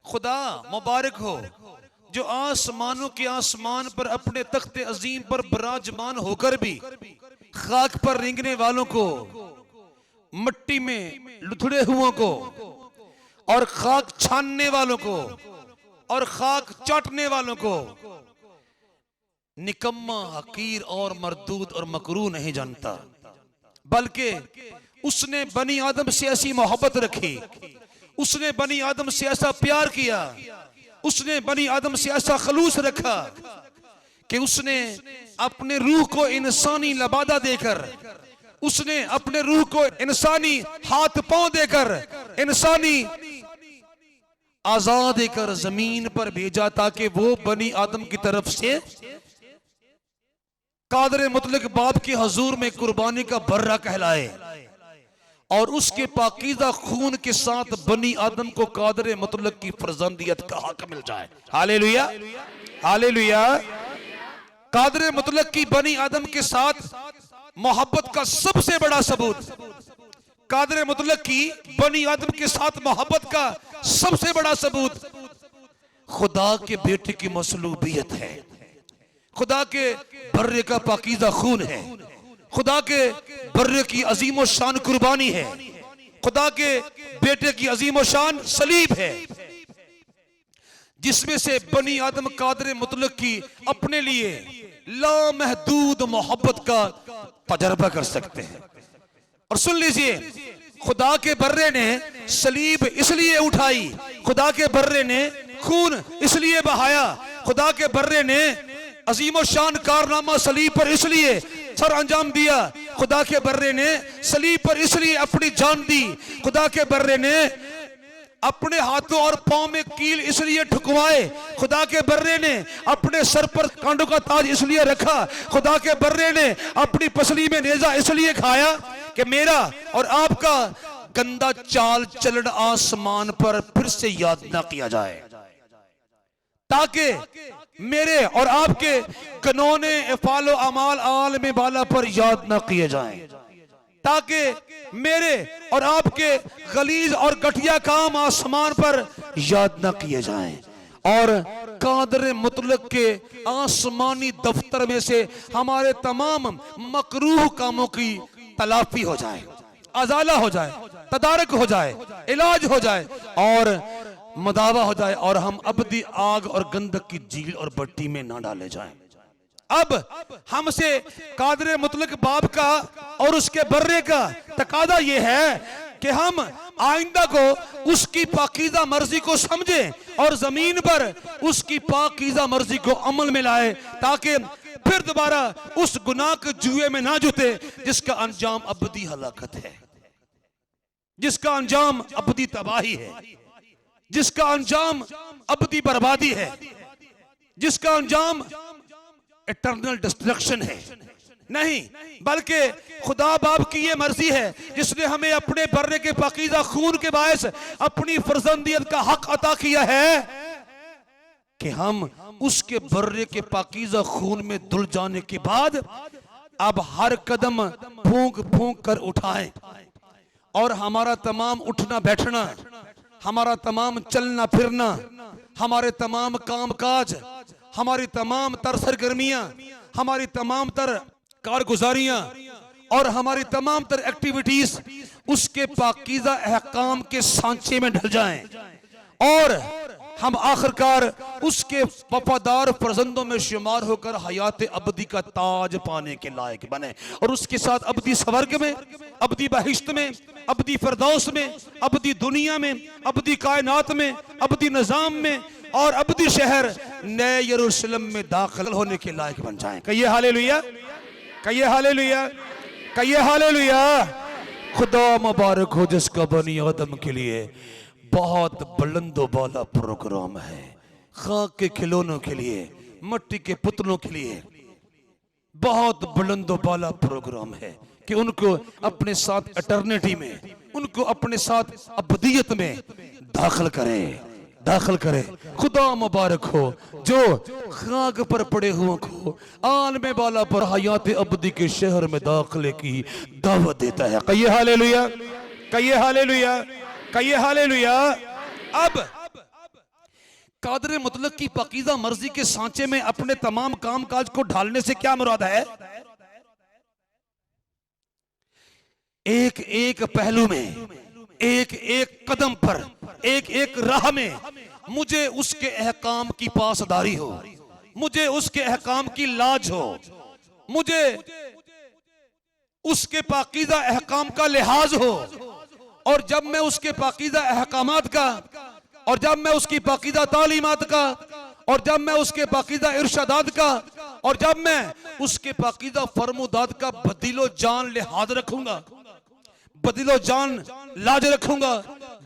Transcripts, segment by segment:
खुदा मुबारक हो जो आसमानों के आसमान पर अपने तख्ते अजीम पर विराजमान होकर भी खाक पर रेंगने वालों को, मिट्टी में लुथड़े हुओं को, और खाक छानने वालों को और खाक चाटने वालों को निकम्मा, हकीर और मरदूद और मकरू नहीं जानता, बल्कि उसने बनी आदम से ऐसी मोहब्बत रखी, उसने बनी आदम से ऐसा प्यार किया, उसने बनी आदम से ऐसा खलूस रखा कि उसने अपने रूह को इंसानी लबादा देकर, उसने अपने रूह को इंसानी हाथ पांव देकर, इंसानी आजाद देकर जमीन पर भेजा ताकि वो बनी आदम की तरफ से कादर मुतलक बाप के हजूर में कुर्बानी का बर्रा कहलाए और उसके पाकीज़ा खून के साथ बनी आदम को कादर मुतलक की फर्जंदियत का हक मिल जाए। Hallelujah, hallelujah. कादर मुतलक की बनी आदम के साथ मोहब्बत का सबसे बड़ा सबूत, कादर मुतलक की बनी आदम के साथ मोहब्बत का सबसे बड़ा सबूत खुदा के बेटे की मसलूबियत है, खुदा के बर्रे का पाकीज़ा खून है, खुदा के बर्रे की अजीम शान कुर्बानी है, खुदा के बेटे की अजीम शान सलीब है, जिसमें से बनी आदम कादर मुतलक की अपने लिए लामहदूद मोहब्बत का तजर्बा कर सकते हैं। और सुन लीजिए, खुदा के बर्रे ने सलीब इसलिए उठाई, खुदा के बर्रे ने खून इसलिए बहाया, खुदा के बर्रे ने अजीम शान कारनामा सलीब पर इसलिए सर अंजाम दिया, खुदा के बर्रे ने सलीब पर इसलिए अपनी जान दी, खुदा के बर्रे ने अपने हाथों और पांव में कील इसलिए ठुकवाए, खुदा के बर्रे ने अपने सर पर कांटों का ताज इसलिए रखा, खुदा के बर्रे ने अपनी पसली में नेजा इसलिए खाया कि मेरा और आपका गंदा चाल चलन आसमान पर फिर से याद ना किया जाए, ताकि मेरे और आपके कनोने इफालो अमाल आलम बाला पर याद ना किए जाएं, ताकि मेरे और आपके गलीज और घटिया काम आसमान पर याद ना किए जाएं और कादर मुतलक के आसमानी दफ्तर में से हमारे तमाम मकरूह कामों की तलाफी हो जाए, अजाला हो जाए, तदारक हो जाए, इलाज हो जाए और मदावा हो जाए और हम अबदी आग और गंधक की झील और भट्टी में ना डाले जाएं। अब हमसे कादर मुतलक बाप का और उसके बर्रे का तकादा यह है कि हम आइंदा को उसकी पाकीज़ा मर्जी को समझें और जमीन पर उसकी पाकीज़ा मर्जी को अमल में लाए, ताकि फिर दोबारा उस गुनाह के जुए में ना जुटे जिसका अंजाम अबदी हलाकत है, जिसका अंजाम अबदी तबाही है, जिसका अंजाम अबदी बर्बादी है, जिसका अंजाम इटर्नल डिस्ट्रक्शन है। नहीं, बल्कि खुदा बाप की ये मर्जी है जिसने हमें अपने बर्रे के पाकीज़ा खून के बायस अपनी फर्जंदियत का हक अता किया है कि हम उसके बर्रे के पाकीज़ा खून में धुल जाने के बाद अब हर कदम फूंक फूंक कर उठाएं और हमारा तमाम उठना बैठना, हमारा तमाम चलना फिरना, हमारे तमाम कामकाज, हमारी तमाम तर सरगर्मियां, हमारी तमाम तर कारगुजारियां और हमारी तमाम तर एक्टिविटीज उसके पाकीज़ा अहकाम के सांचे में ढल जाएं और हम आखिरकार उसके वफादार फर्जंदों में शुमार होकर हयात अबदी का ताज पाने के लायक बने और उसके साथ अबदी स्वर्ग में, अबदी बहिश्त में, अबदी फिरदौस में, अबदी दुनिया में, अबदी कायनात में, अबदी निजाम में और अबदी शहर नए यरूशलेम में दाखिल होने के लायक बन जाएं। कहिए हालेलुया, कहिए हालेलुया, कहिए हालेलुया। खुदा मुबारक हो जिसका बनी आदम के लिए बहुत बुलंदो बाला प्रोग्राम है, खाक के खिलौनों के लिए, मिट्टी के पुतलों के लिए बहुत बुलंदो बाला प्रोग्राम है कि उनको अपने साथ एटर्निटी में, उनको अपने साथ अबदियत में दाखिल करे, दाखिल करे। खुदा मुबारक हो जो खाक पर पड़े हुओं को आलम बाला पर हयात अबदी के शहर में दाखिले की दावत देता है। कहिए हालेलुया, कहिए हालेलुया, कहिए हालेलुया। अब कादर मुतलक की पाकीज़ा मर्जी के सांचे में अपने तमाम काम काज को ढालने से क्या मुराद है? एक एक पहलू में, एक एक कदम पर, एक एक राह में मुझे उसके अहकाम की पासदारी हो, मुझे उसके अहकाम की लाज हो, मुझे उसके पाकीज़ा अहकाम का लिहाज हो। और जब मैं उसके पाकीज़ा अहकामात का, और जब मैं उसकी पाकीज़ा तालीमात का, और जब मैं उसके पाकीज़ा इरशादात का, और जब मैं उसके पाकीज़ा फरमुदात का बदिलो जान लिहाज रखूंगा, बदिलो जान लाज रखूंगा,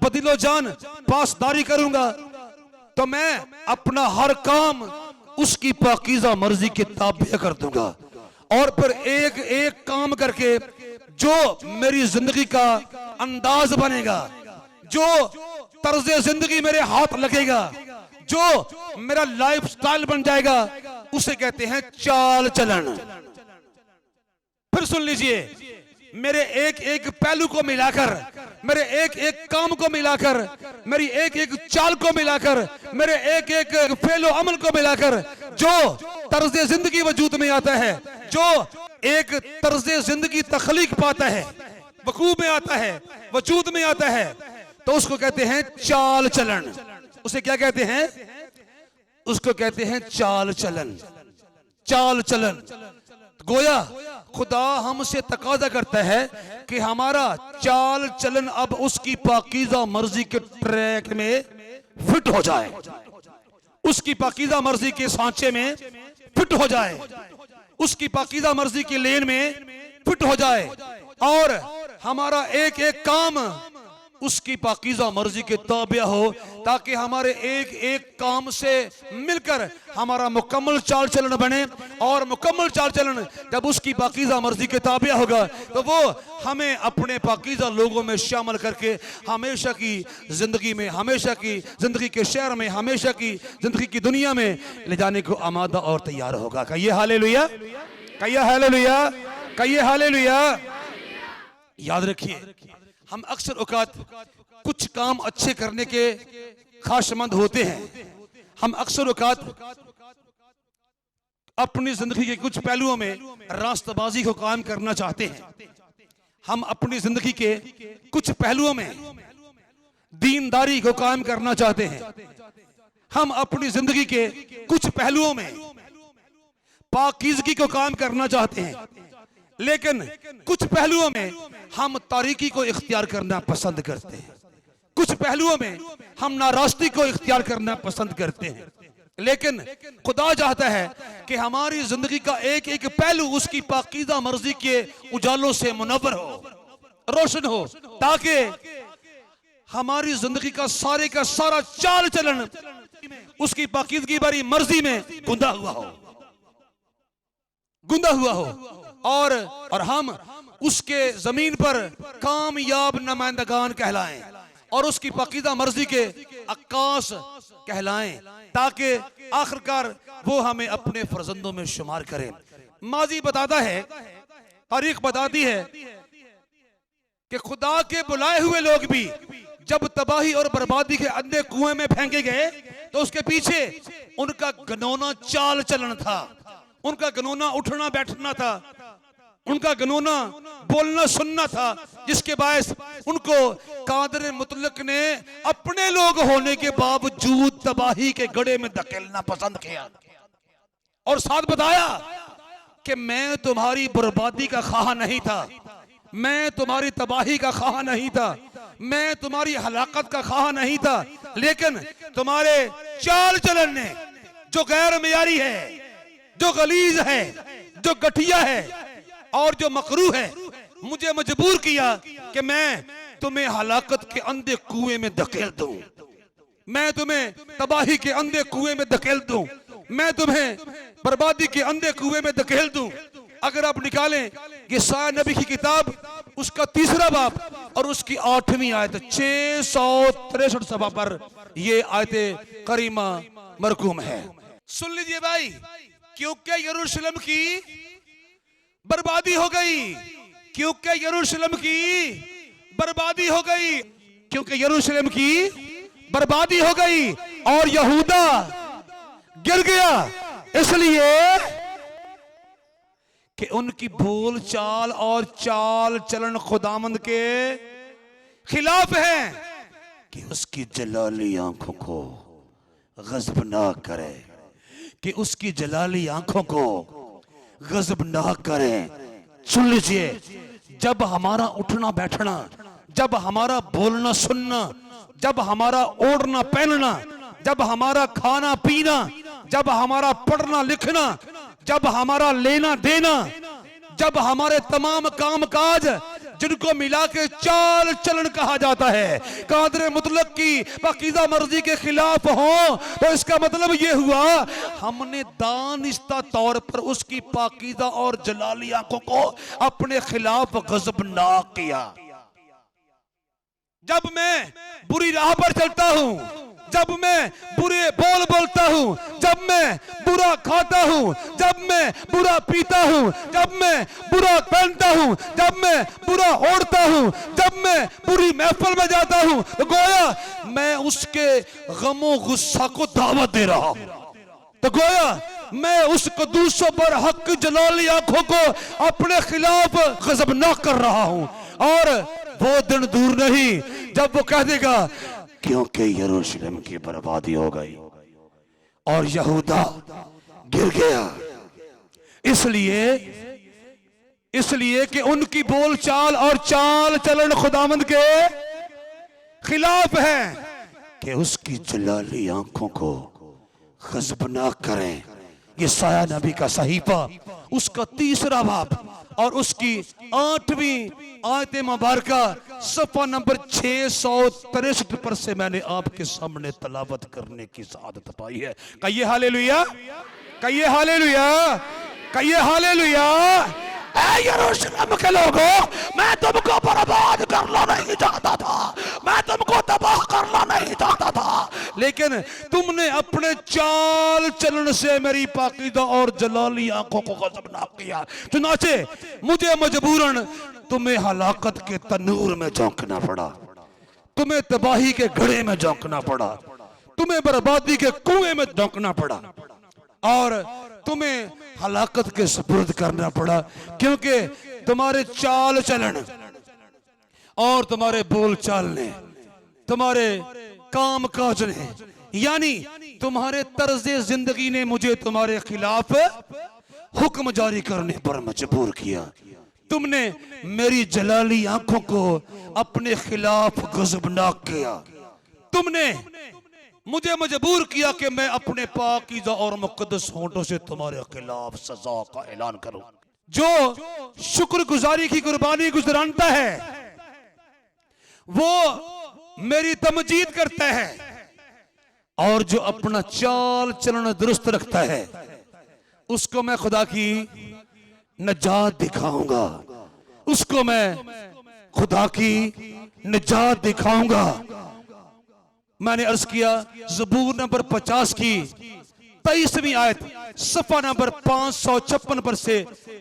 बदिलो जान पासदारी करूंगा, तो मैं अपना हर काम उसकी पाकीज़ा मर्जी के ताबे कर दूंगा। और फिर एक एक काम करके जो मेरी जिंदगी का अंदाज बनेगा, जो तर्जे जिंदगी मेरे हाथ लगेगा, जो मेरा लाइफ स्टाइल बन जाएगा, उसे कहते हैं चाल चलन। फिर सुन लीजिए, मेरे एक एक पहलू को मिलाकर, मेरे एक एक काम को मिलाकर, मेरी एक एक चाल को मिलाकर, मेरे एक एक फेलो अमल को मिलाकर जो तर्ज़े जिंदगी वजूद में आता है, जो एक तर्ज़े जिंदगी तख्लीक पाता है, वकूब में आता है, वजूद में आता है, तो उसको कहते हैं चाल चलन। उसे क्या कहते हैं? उसको कहते हैं चाल चलन। चाल चलन गोया खुदा हमसे तकाजा करता है कि हमारा चाल चलन अब उसकी पाकीज़ा मर्जी के ट्रैक में फिट हो जाए, उसकी पाकीज़ा मर्जी के सांचे में फिट हो जाए, उसकी पाकीज़ा मर्जी की लेन में फिट हो जाए, और हमारा एक एक काम उसकी पाकीज़ा मर्जी के ताबे हो, ताकि हमारे एक एक काम से मिलकर हमारा मुकम्मल चाल चलन बने। और मुकम्मल चाल चलन जब उसकी पाकीज़ा मर्जी के ताबे होगा, तो वो हमें अपने पाकीज़ा लोगों में शामिल करके हमेशा की जिंदगी में, हमेशा की जिंदगी के शहर में, हमेशा की जिंदगी की दुनिया में ले जाने को आमादा और तैयार होगा। कहिए हालेलुया, कहिए हालेलुया, कहिए हालेलुया। याद रखिए, हम अक्सर औकात कुछ काम अच्छे करने के ख्वाहिशमंद होते हैं। हम अक्सर औकात अपनी जिंदगी के कुछ पहलुओं में रास्तबाजी को कायम करना चाहते हैं। हम अपनी जिंदगी के कुछ पहलुओं में दीनदारी को कायम करना चाहते हैं। हम अपनी जिंदगी के कुछ पहलुओं में पाकीज़गी को कायम करना चाहते हैं, लेकिन कुछ पहलुओं में हम तारीकी को इख्तियार करना पसंद करते हैं, कुछ पहलुओं में हम नारास्ती को इख्तियार करना पसंद करते हैं। लेकिन खुदा चाहता है कि हमारी जिंदगी का एक एक पहलू उसकी पाकीज़ा मर्जी के उजालों से मुनव्वर हो, रोशन हो, ताकि हमारी जिंदगी का सारा चाल चलन उसकी पाकीज़गी भरी मर्जी में गुंदा हुआ हो, गुंदा हुआ हो, और हम उसके जमीन पर कामयाब नुमाइंदगान कहलाएं और उसकी पाकीज़ा मर्जी के अक्कास कहलाएं, ताकि आखिरकार वो हमें अपने फर्जंदों में शुमार करें। माजी बताता है, तारीख बताती है कि खुदा के बुलाए हुए लोग भी जब तबाही और बर्बादी के अंधे कुएं में फेंके गए, तो उसके पीछे उनका गनौना चाल चलन था, उनका गनौना उठना बैठना था, उनका गनौना बोलना सुनना था, जिसके बायस उनको कादर मुतलक ने अपने लोग होने के बावजूद तबाही के गड्ढे में धकेलना पसंद किया और साथ बताया कि मैं तुम्हारी बर्बादी का ख्वाह नहीं था, मैं तुम्हारी तबाही का ख्वाह नहीं था, मैं तुम्हारी हलाकत का ख्वाह नहीं था, लेकिन तुम्हारे चाल चलन ने जो गैर मियारी है, जो गलीज है, जो गठिया है और जो मकरू है, मुझे मजबूर किया कि मैं तुम्हें हलाकत के अंधे कुएं में धकेल दूं, मैं तुम्हें तबाही के अंधे कुएं में धकेल दूं, मैं तुम्हें बर्बादी के अंधे कुएं में धकेल दूं। अगर आप निकालें यशायाह नबी की किताब, उसका 3रा बाब और उसकी 8वीं आयत, 663 सफा पर ये आयत करीमा मरकूम है। सुन लीजिए भाई, क्योंकि यरूशलेम की बर्बादी हो गई, क्योंकि यरूशलेम की बर्बादी हो गई, क्योंकि यरूशलेम की बर्बादी हो गई, और यहूदा गिर गया, इसलिए कि उनकी बोल चाल और चाल चलन खुदामंद के खिलाफ है कि उसकी जलाली आंखों को गजब ना करे, कि उसकी जलाली आंखों को गजब ना करे। सुन लीजिए, जब हमारा उठना बैठना, जब हमारा बोलना सुनना, जब हमारा ओढ़ना पहनना, जब हमारा खाना पीना, जब हमारा पढ़ना लिखना, जब हमारा लेना देना, जब हमारे तमाम काम काज जिनको मिला के चाल चलन कहा जाता है कादर मुतलक की पाकीज़ा मर्जी के खिलाफ हो, तो इसका मतलब ये हुआ हमने दानिस्ता तौर पर उसकी पाकीज़ा और जलाली आंखों को अपने खिलाफ गजब ना किया। जब मैं बुरी राह पर चलता हूं, जब मैं बुरे बोल बोलता हूं, जब मैं बुरा खाता हूं, जब मैं बुरा पीता हूं, जब मैं बुरा पहनता हूं, जब मैं बुरा ओढ़ता हूं, जब मैं बुरी महफिल में जाता हूं, तो गोया मैं उसके गमो गुस्सा को दावत दे रहा हूं, तो गोया मैं उस कदूसों पर हक जलाली आंखों को अपने खिलाफ गजबनाक कर रहा हूं। और वो दिन दूर नहीं जब वो कह देगा क्योंकि यरूशलेम की बर्बादी हो गई और यहूदा गिर गया, इसलिए कि उनकी बोलचाल और चाल चलन खुदावंद के खिलाफ है कि उसकी जलाली आंखों को गजब ना करें। ये साया नबी का सहीफा उसका 3रा बाब और उसकी 8वीं आयत मुबारका सफ़ा नंबर 663 पर से मैंने आपके सामने तलावत करने की सआदत पाई है। कहिए हालेलुया, कहिए हालेलुया, कहिए हालेलुया। ऐ यरूशलेम के लोगों, मैं तुमको बर्बाद करना नहीं चाहता था, मैं तुमको तबाह करना नहीं चाहता था, लेकिन तुमने अपने चाल चलन से मेरी पाकीज़ा और जलाली आंखों को गजबनाक किया। चुनाचे मुझे मजबूरन तुम्हें हलाकत के तनूर में झोंकना पड़ा, तुम्हें तबाही के घड़े में झोंकना पड़ा, तुम्हें बर्बादी के कुएं में झोंकना पड़ा और तुम्हें हलाकत के सुपुर्द करना पड़ा, क्योंकि तुम्हारे चाल चलन और तुम्हारे बोल चाल ने, तुम्हारे काम काज ने, यानी तुम्हारे तर्जे जिंदगी ने मुझे तुम्हारे खिलाफ हुक्म जारी करने पर मजबूर किया। तुमने मेरी जलाली आंखों को अपने खिलाफ गजबनाक किया, तुमने मुझे मजबूर किया कि मैं अपने पाकीज़ा और मुक़द्दस होंठों से तुम्हारे खिलाफ सजा का ऐलान करूं। जो शुक्रगुजारी की कुर्बानी गुजरानता है वो मेरी तमजीद करता है, और जो अपना चाल चलन दुरुस्त रखता है उसको मैं खुदा की निजात दिखाऊंगा, उसको मैं खुदा की निजात दिखाऊंगा। मैंने अर्ज किया ज़बूर नंबर 50 की 23वीं आयत सफ़ा नंबर 556 पर से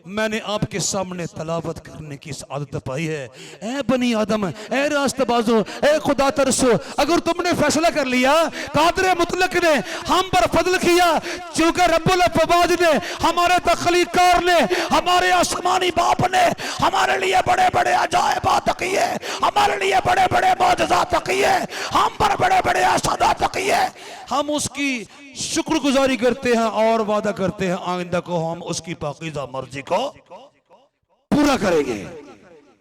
मैंने आपके सामने तलावत करने की आदत पाई है। ऐ बनी आदम, ऐ रास्तबाजो, ऐ खुदा तरसो, अगर तुमने फैसला कर लिया कादर मुतलक ने हम पर फजल किया, क्योंकि रब्बुल फवाज ने, हमारे तख्लीकार ने, हमारे आसमानी बाप ने हमारे लिए बड़े बड़े अजायबात किए, हमारे लिए बड़े बड़े मौजज़ात किए, हम पर बड़े बड़े असदात किए, हम उसकी शुक्रगुजारी करते हैं और वादा करते हैं आइंदा को हम उसकी पाकीज़ा मर्जी को पूरा करेंगे।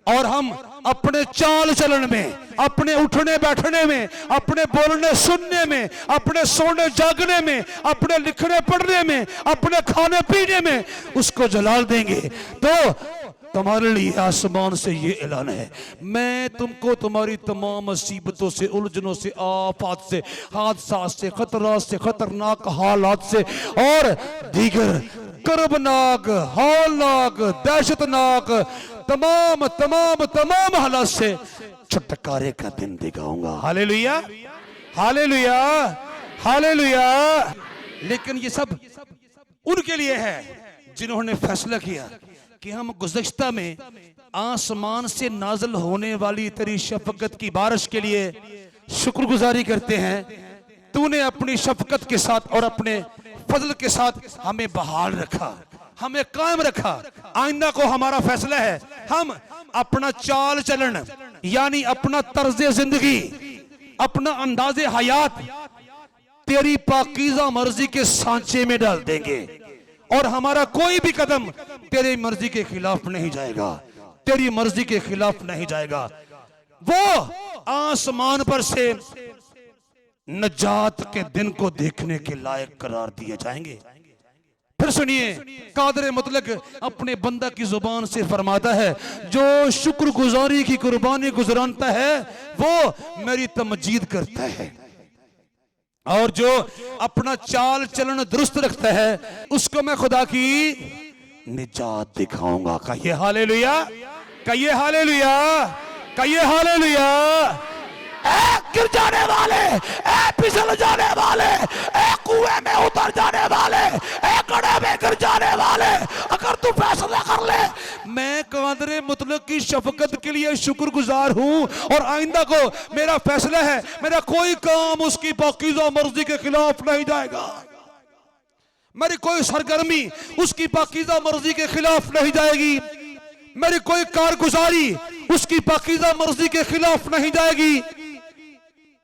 और हम अपने चाल चलन में, अपने उठने बैठने में, अपने बोलने सुनने में, अपने सोने जागने में, अपने लिखने पढ़ने में, अपने खाने पीने में उसको जलाल देंगे। तो तुम्हारे लिए आसमान से ये ऐलान है, मैं तुमको तुम्हारी तमाम मुसीबतों से, उलझनों से, आफात से, हादसा से, खतरात से, खतरनाक हालात से और दीगर कर्बनाक, हौलनाक, दहशतनाक तमाम तमाम तमाम हालात से छुटकारे का दिन दिखाऊंगा। Hallelujah, hallelujah, hallelujah. लेकिन ये सब उनके लिए है जिन्होंने फैसला किया कि हम गुज़श्ता में आसमान से नाज़िल होने वाली तेरी शफ़क़त की बारिश के लिए शुक्रगुजारी करते हैं, तूने अपनी शफकत के साथ और अपने फजल के साथ हमें बहाल रखा, हमें कायम रखा। आइंदा को हमारा फैसला है, हम अपना चाल चलन यानी अपना तर्ज जिंदगी, अपना अंदाजे हयात तेरी पाकीज़ा मर्जी के सांचे में डाल देंगे और हमारा कोई भी कदम तेरी मर्जी के खिलाफ नहीं जाएगा, तेरी मर्जी के खिलाफ नहीं जाएगा। वो आसमान पर से नजात के दिन को देखने के लायक करार दिए जाएंगे। फिर सुनिए, कादर मुतलक अपने बंदा की जुबान से फरमाता है, जो शुक्रगुजारी की कुर्बानी गुजरानता है वो मेरी तमजीद करता है, और जो अपना चाल चलन दुरुस्त रखता है उसको मैं खुदा की निजात दिखाऊंगा। कहिए हालेलुया, कहिए हालेलुया, कहिए हालेलुया। गिर जाने वाले, फिसल जाने वाले, कुएं में उतर जाने वाले, गड्ढे में गिर जाने वाले, अगर तू फैसला कर ले, मैं कादर मुतलक की शफकत के लिए शुक्रगुजार हूं और आइंदा को मेरा फैसला है, मेरा कोई काम उसकी पाकीज़ा मर्जी के खिलाफ नहीं जाएगा, मेरी कोई सरगर्मी उसकी पाकीज़ा मर्जी के खिलाफ नहीं जाएगी, मेरी कोई कारगुजारी उसकी पाकीज़ा मर्जी के खिलाफ नहीं जाएगी,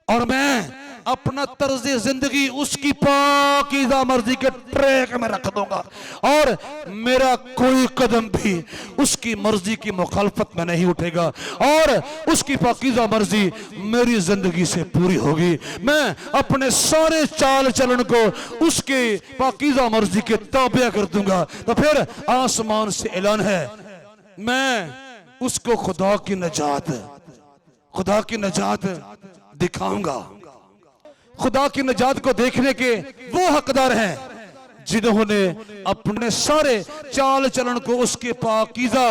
और मैं अपना तर्ज जिंदगी उसकी पाकीज़ा मर्जी के ट्रैक में रख दूंगा और मेरा कोई कदम भी उसकी मर्जी की मुखालफत में नहीं उठेगा और उसकी पाकीज़ा मर्जी मेरी जिंदगी से पूरी होगी। मैं अपने सारे चाल चलन को उसके पाकीज़ा मर्जी के ताबे कर दूंगा। तो फिर आसमान से ऐलान है, मैं उसको खुदा की नजात दिखाऊंगा। खुदा की नजात को देखने के वो हकदार हैं जिन्होंने अपने सारे चाल चलन को उसके पाकीज़ा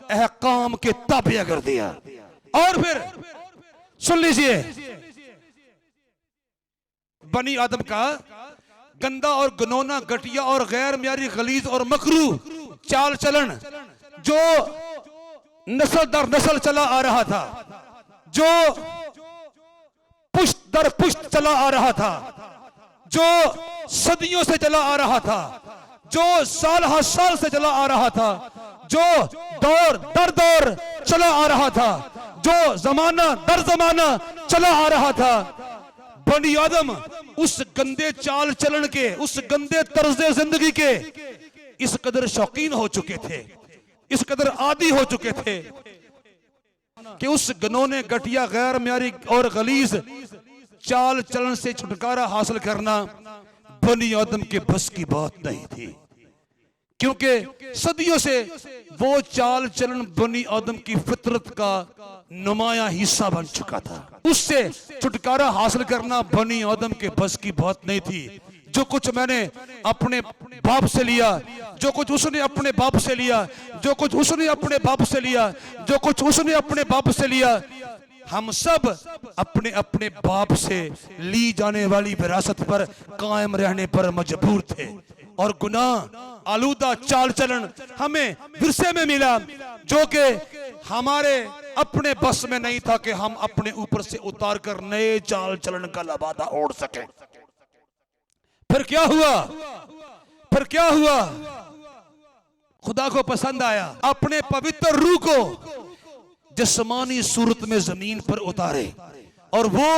अहकाम के ताबे कर दिया। और फिर सुन लीजिए, बनी आदम का गंदा और गनौना, घटिया और गैर म्यारी, गलीज और मकरू चाल चलन जो नस्ल दर नस्ल चला आ रहा था, जो पुश्त दर पुश्त चला आ रहा था, जो सदियों से चला आ रहा था, जो साल हर साल से चला आ रहा था, जो दौर दर दौर चला आ रहा था, जो जमाना दर जमाना चला आ रहा था, बनी आदम उस गंदे चाल चलन के, उस गंदे तर्ज जिंदगी के इस कदर शौकीन हो चुके थे, इस कदर आदी हो चुके थे कि उस गनौने, घटिया, गैर म्यारी और गलीज चाल चलन से छुटकारा हासिल करना बनी आदम के बस की बात नहीं थी, क्योंकि सदियों से वो चाल चलन बनी आदम की फितरत का नुमाया हिस्सा बन चुका था। उससे छुटकारा हासिल करना बनी आदम के बस की बात नहीं थी। जो कुछ मैंने अपने बाप से लिया, जो कुछ उसने अपने बाप से लिया, जो कुछ उसने अपने बाप से लिया, जो कुछ उसने अपने बाप से लिया, हम सब अपने अपने बाप से ली जाने वाली विरासत पर कायम रहने पर मजबूर थे और गुनाह आलूदा चाल चलन हमें विरसे में मिला जो कि हमारे अपने बस में नहीं था कि हम अपने ऊपर से उतार कर नए चाल चलन का लबादा ओढ़ सके। फिर क्या हुआ? फिर क्या हुआ? खुदा को पसंद आया अपने पवित्र रूह को जिस्मानी सूरत में जमीन पर उतारे और वो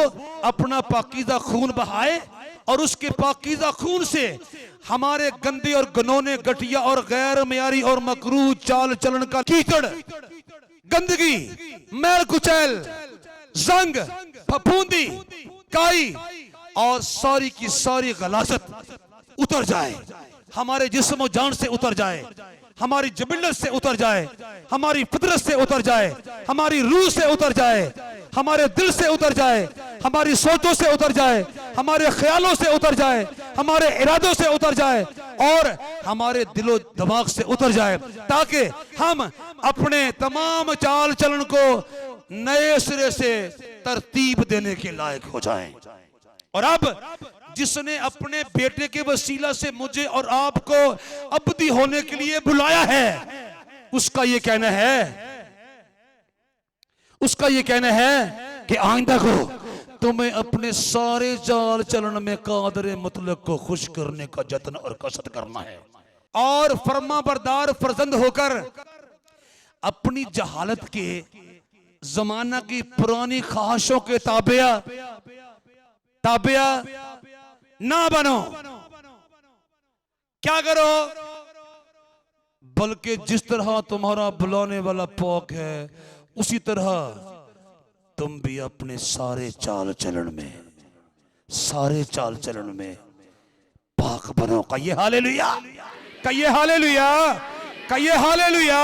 अपना पाकीज़ा खून बहाए और उसके पाकीज़ा खून से हमारे गंदे और गनौने, घटिया और गैर मयारी और मकरूह चाल चलन का कीचड़, गंदगी, मैल कुचैल, जंग, फफूंदी, काई और सारी की सारी गलाजत उतर जाए, हमारे जिस्म जान से उतर जाए, हमारी जबिल्लत से उतर जाए, हमारी फितरत से उतर जाए, हमारी रूह से उतर जाए, हमारे दिल से उतर जाए, हमारी सोचों से उतर जाए, हमारे ख्यालों से उतर जाए, हमारे इरादों से उतर जाए और हमारे दिलो दिमाग से उतर जाए, ताकि हम अपने तमाम चाल चलन को नए सिरे से तरतीब देने के लायक हो जाएं। और अब जिसने अपने बेटे के वसीला से मुझे और आपको अब्दी होने के लिए बुलाया है, उसका ये कहना है कि आइंदा को तुम्हें अपने सारे चाल चलन में कादर मुतलक को खुश करने का जतन और कसरत करना है, और फर्मा बरदार फर्जंद होकर अपनी जहालत के जमाना की पुरानी ख्वाहिशों के ताबिया ना बनो। क्या करो? बल्कि जिस तरह तुम्हारा बुलाने वाला पाक है उसी तरह तुम भी अपने सारे चाल चलन में पाक बनो। कहिए हालेलुया, कहिए हालेलुया, कहिए हालेलुया।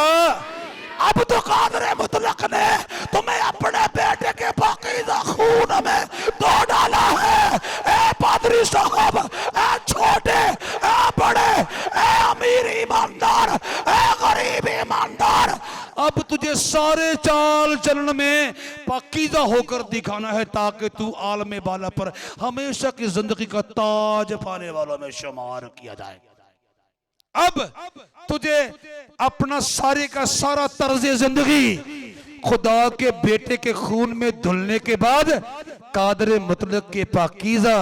अब तो कादर मुतलक ने तुम्हें अपने बेटे के पाकीज़ा खून में धो डाला है। ए पादरी साहब, ए छोटे, ए बड़े, ए अमीर ईमानदार, ए गरीब ईमानदार, अब तुझे सारे चाल चलन में पाकीज़ा होकर दिखाना है ताकि तू आलम बाला पर हमेशा की जिंदगी का ताज पाने वालों में शुमार किया जाए। अब तुझे अपना सारे का सारा तर्ज जिंदगी खुदा के बेटे के खून में धुलने के बाद कादर मुतलक के पाकीज़ा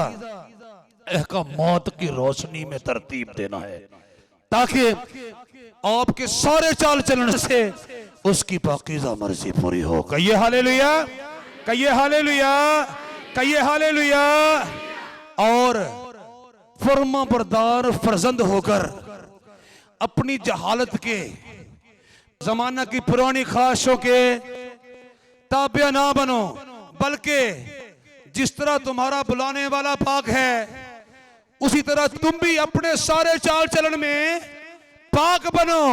अहकामात की रोशनी में तरतीब देना है ताकि आपके सारे चाल चलन से उसकी पाकीज़ा मर्जी पूरी हो। कहिए हालेलुया, कहिए हालेलुया, कहिए हालेलुया। और फर्मा बरदार फर्जंद होकर अपनी जहालत के जमाना की पुरानी ख्वाहिशों के ताबिया ना बनो, बल्कि जिस तरह तुम्हारा बुलाने वाला पाक है उसी तरह तुम भी अपने सारे चाल चलन में पाक बनो।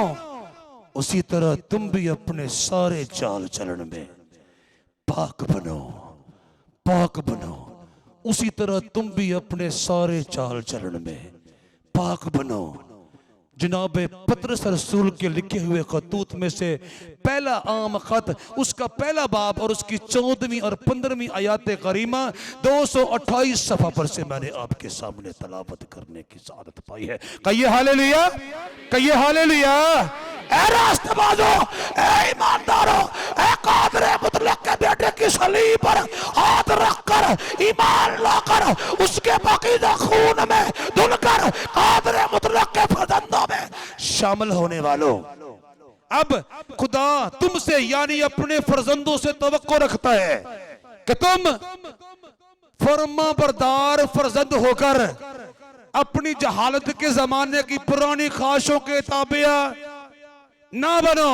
उसी तरह तुम भी अपने सारे चाल चलन में पाक बनो, पाक बनो। उसी तरह तुम भी अपने सारे चाल चलन में पाक बनो। जनाब पतरस रसूल के लिखे हुए खतूत में से पहला आम खत, उसका पहला बाब और उसकी 14वीं और 15वीं आयत करीमा 228 सफ़ा पर से मैंने आपके सामने तलावत करने की सआदत पाई है। कहिए हालेलुया, कहिए हालेलुया। ए रास्तबाजो, ए ईमानदारों, ए कादर मुतलक के बेटे की सलीब पर हाथ रखकर ईमान लाकर उसके पाकीज़ा खून में धुलकर कादर मुतलक के फर्जंदों में शामिल होने वालों, अब खुदा तुमसे यानी अपने फर्जंदों से तवक्को रखता है कि तुम फर्मा बरदार फर्जंद होकर अपनी जहालत के जमाने की पुरानी ख्वाहिशों के ताबिया ना बनो,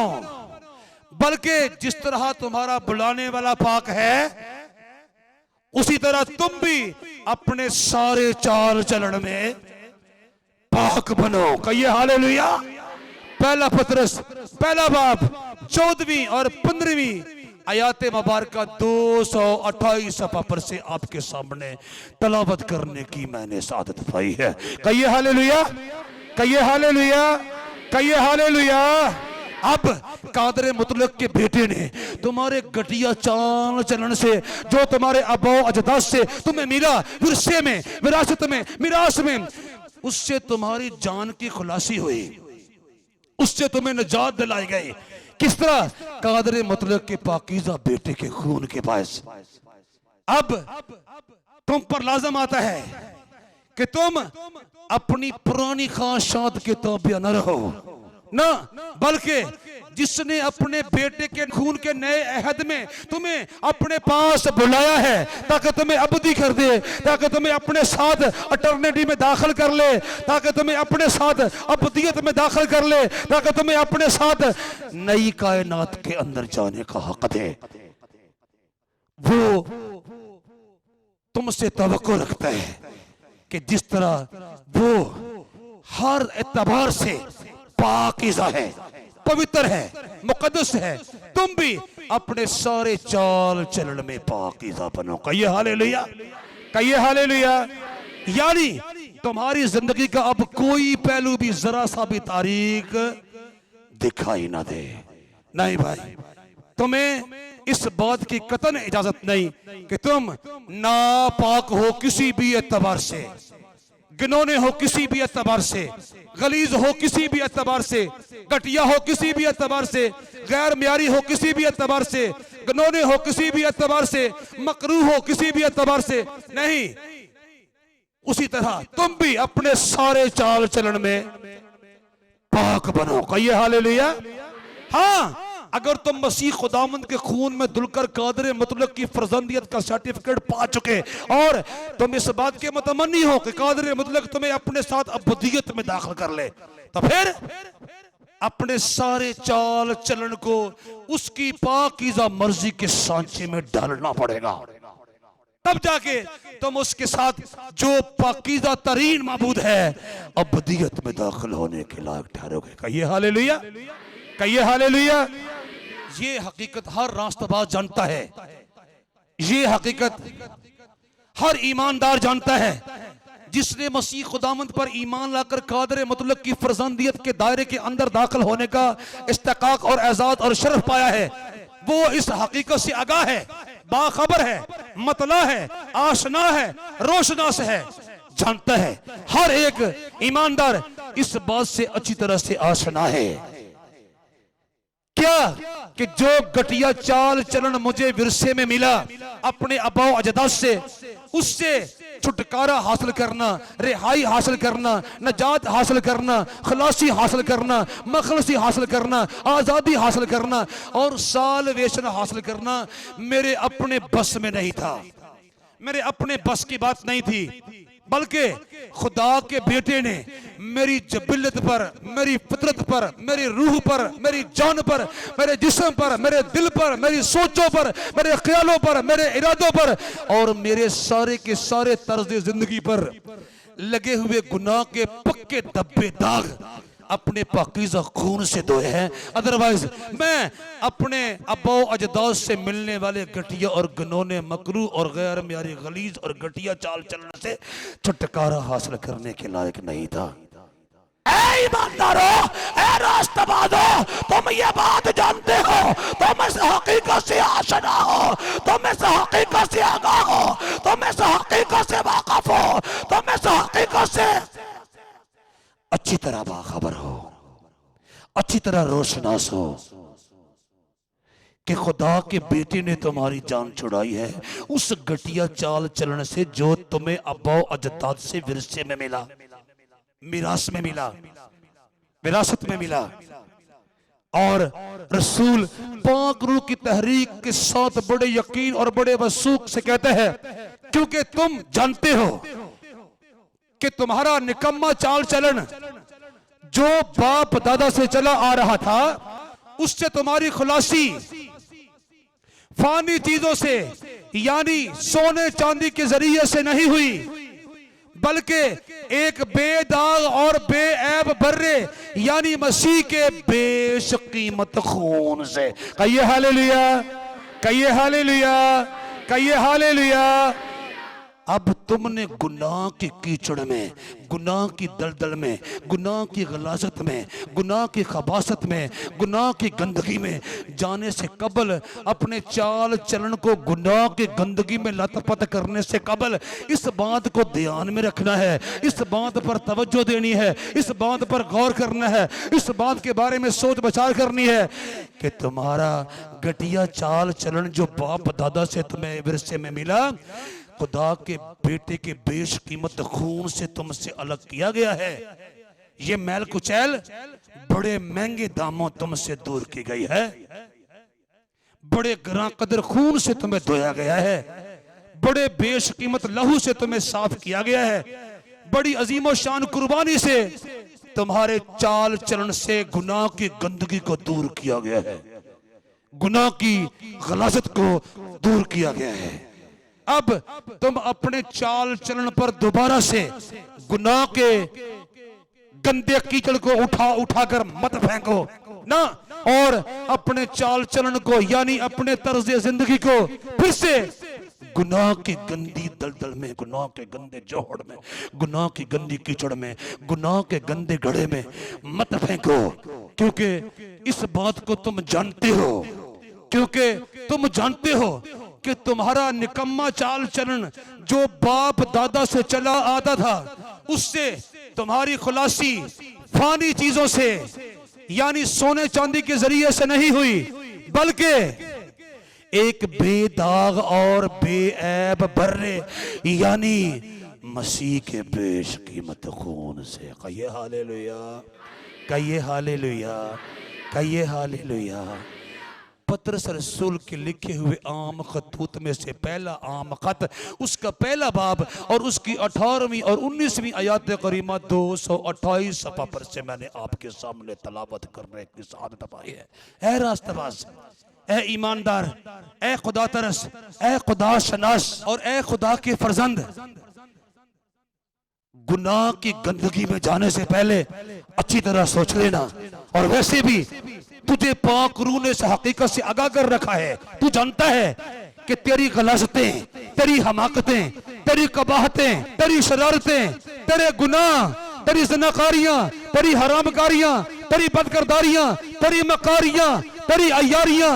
बल्कि जिस तरह तुम्हारा बुलाने वाला पाक है उसी तरह तुम भी अपने सारे चाल चलन में पाक बनो। कहिए हालेलुया। पहला पतरस पहला बाब 14वीं और 15वीं आयत मुबारक 228 सफ़ा पर से आपके सामने तलावत करने की मैंने सादत पाई है। कहिए हालेलुया, कहिए हालेलुया, कहिए हालेलुया। अब कादर मुतलक के बेटे ने तुम्हारे घटिया चाल चलन से जो तुम्हारे आबा अजदाद से तुम्हें मिला, विरसे में, विरासत में, मिरास में, उससे तुम्हारी जान की खुलासी हुई, उससे तुम्हें निजात दिलाई गई। किस तरह? कादर मुतलक के पाकीज़ा बेटे के खून के बायस। अब तुम पर लाजम आता है कि तुम अपनी पुरानी ख्वाहिशात के ताबिया न रहो, ना, बल्कि जिसने अपने बेटे के खून के नए अहद में तुम्हें अपने पास बुलाया है ताकि तुम्हें अबदी कर दे, ताकि तुम्हें अपने साथ अटर्निटी में दाखिल कर ले, ताकि तुम्हें अपने साथ अबदियत में दाखिल कर ले, ताकि तुम्हें अपने साथ नई कायनात के अंदर जाने का हक दे, वो तुमसे तवक्को रखता है कि जिस तरह वो हर एतबार से पाकीज़ा है, पवित्र है, मुकद्दस है, तुम भी अपने सारे चाल चलन में पाकीज़ा बनो। कहिए हालेलुया, कहिए हालेलुया। यानी तुम्हारी जिंदगी का अब कोई पहलू भी जरा सा भी तारीक दिखाई ना दे। नहीं भाई, तुम्हें इस बात की कतन इजाजत नहीं कि तुम नापाक हो किसी भी एतबार से, गिनौने हो किसी भी एतबार से, गलीज हो किसी भी एतबार से, घटिया हो किसी भी एतबार से, गैर म्यारी हो किसी भी एतबार से, गनौने हो किसी भी एतबार से, मकरूह हो किसी भी एतबार से, नहीं। उसी तरह तुम भी अपने सारे चाल चलन में पाक बनो। कहिए हालेलुया। हाँ, अगर तुम मसीह खुदावंद के खून में धुलकर कादर मुतलक की फर्जंदियत का सर्टिफिकेट पा चुके और तुम इस बात के मुतमन्नी हो कि कादर मुतलक तुम्हें अपने साथ अबूदियत में दाखिल कर ले, तो फिर अपने सारे चाल चलन को उसकी पाकीज़ा मर्जी के सांचे में डालना पड़ेगा, तब जाके तुम उसके साथ जो पाकीज़ा तरीन माबूद है अबदियत में दाखिल होने के लायक ठहरोगे। कहिए हालेलुया, कहिए हालेलुया। ये हकीकत हर रास्तबाज जानता है, ये हकीकत हर ईमानदार जानता है। जिसने मसीह खुदावंद पर ईमान लाकर कादर मुतलक की फर्जंदियत के दायरे के अंदर दाखिल होने का इस्तिकाक और एजाज और शरफ पाया है, वो इस हकीकत से आगाह है, बाखबर है, मतला है, आशना है, रोशनास है, जानता है। हर एक ईमानदार इस बात से अच्छी तरह से आशना है क्या कि जो घटिया चाल चलन मुझे विरसे में मिला अपने आबा अजदाद से, उससे छुटकारा हासिल करना, रिहाई हासिल करना, नजात हासिल करना, खलासी हासिल करना, मखलसी हासिल करना, आज़ादी हासिल करना और साल्वेशन हासिल करना मेरे अपने बस में नहीं था, मेरे अपने बस की बात नहीं थी, बल्कि खुदा के बेटे ने मेरी जबिल्लत पर, मेरी फितरत पर, मेरी रूह पर, मेरी जान पर, मेरे जिस्म पर, मेरे दिल पर, मेरी सोचों पर, मेरे ख्यालों पर, मेरे इरादों पर और मेरे सारे के सारे तर्ज जिंदगी पर लगे हुए गुनाह के पक्के धब्बे दाग अपने पाकीज़ा खून से धोए हैं। अदरवाइज मैं अपने अब्बा अजदाद से मिलने वाले घटिया और गनौने, मकरू और गैर म्यारी, गलीज और घटिया चाल चलन से छुटकारा हासिल करने के लायक नहीं था। ऐ ईमानदारों, ऐ रास्तबाजों, तुम ये बात जानते हो, तुम इस हकीकत से आशना हो, तुम इस हकीकत से आगाह हो, तुम इस हकीकत से वाकिफ हो, तुम इस हकीकत से अच्छी तरह बाखबर हो, अच्छी तरह रोशनास हो कि खुदा के बेटे ने तुम्हारी जान छुड़ाई है उस घटिया चाल चलन से जो तुम्हें अब्बा अजदाद से विरसे में मिला, मिरास में मिला, विरासत में मिला। और रसूल पाक रूह की तहरीक के साथ बड़े यकीन और बड़े वसूख से कहते हैं, क्योंकि तुम जानते हो कि तुम्हारा निकम्मा चाल चलन जो बाप दादा से चला आ रहा था, उससे तुम्हारी खुलासी फानी चीजों से यानी सोने चांदी के जरिए से नहीं हुई, बल्कि एक बेदाग और बेऐब बर्रे यानी मसीह के बेशकीमत खून से। कहिए हालेलुया, कहिए हालेलुया, कहिए हालेलुया। अब तुमने गुनाह की कीचड़ में, गुनाह की दलदल में, गुनाह की गलाजत में, गुनाह की खबासत में, गुनाह की गंदगी में जाने से कबल, अपने चाल चलन को गुनाह की गंदगी में लतपत करने से कबल इस बात को ध्यान में रखना है, इस बात पर तवज्जो देनी है, इस बात पर गौर करना है, इस बात के बारे में सोच विचार करनी है कि तुम्हारा घटिया चाल चलन जो बाप दादा से तुम्हें विरसे में मिला, खुदा के बेटे के बेशकीमत खून से तुमसे अलग किया गया है। ये मैल कुचैल बड़े महंगे दामों तुमसे दूर की गई है, बड़े ग्रां कदर खून से तुम्हें धोया गया है, बड़े बेशकीमत लहू से तुम्हें साफ किया गया है, बड़ी अजीमो शान कुर्बानी से तुम्हारे चाल चलन से गुनाह की गंदगी को दूर किया गया है, गुनाह की गलाजत को दूर किया गया है। अब तुम अपने चाल चलन पर दोबारा से गुनाह के गंदे कीचड़ को उठाकर मत फेंको ना, और अपने चाल चलन को यानी अपने तर्ज जिंदगी को फिर से गुनाह की गंदी दलदल में, गुनाह के गंदे जोहड़ में, गुनाह की गंदी कीचड़ में, गुनाह के गंदे गड्ढे में मत फेंको, क्योंकि इस बात को तुम जानते हो, क्योंकि तुम जानते हो कि तुम्हारा निकम्मा चाल चलन जो बाप दादा से चला आता था, उससे तुम्हारी खुलासी फानी चीजों से यानी सोने चांदी के जरिए से नहीं हुई, बल्कि एक बेदाग और बेऐब बर्रे यानी मसीह के बेशकीमत खून से। कहिए हालेलुया, कहिए हालेलुया, कहिए हालेलुया। पतरस रसूल के लिखे हुए आम खतूत में से पहला आम खत, उसका पहला बाब और उसकी 18वीं और 19वीं आयत करीमा 228 सफ़ा पर से मैंने आपके सामने तलावत करने की सादत पाई है। ऐ रास्तबाज, ऐ ईमानदार, ऐ खुदा तरस, ऐ खुदा शनास और ऐ खुदा के फर्जंद, गुनाह की गंदगी में जाने से पहले अच्छी तरह सोच लेना। और वैसे भी तुझे पाक रूह ने इस हकीकत से आगाह कर रखा है, तू जानता है कि तेरी गलाजतें, तेरी हमाकतें, तेरी कबाहतें, तेरी शरारतें, तेरे गुनाह, तेरी ज़नाकारियां, तेरी हरामकारियां, तेरी बदकिरदारियां, तेरी मकारियां, तेरी अय्यारियां,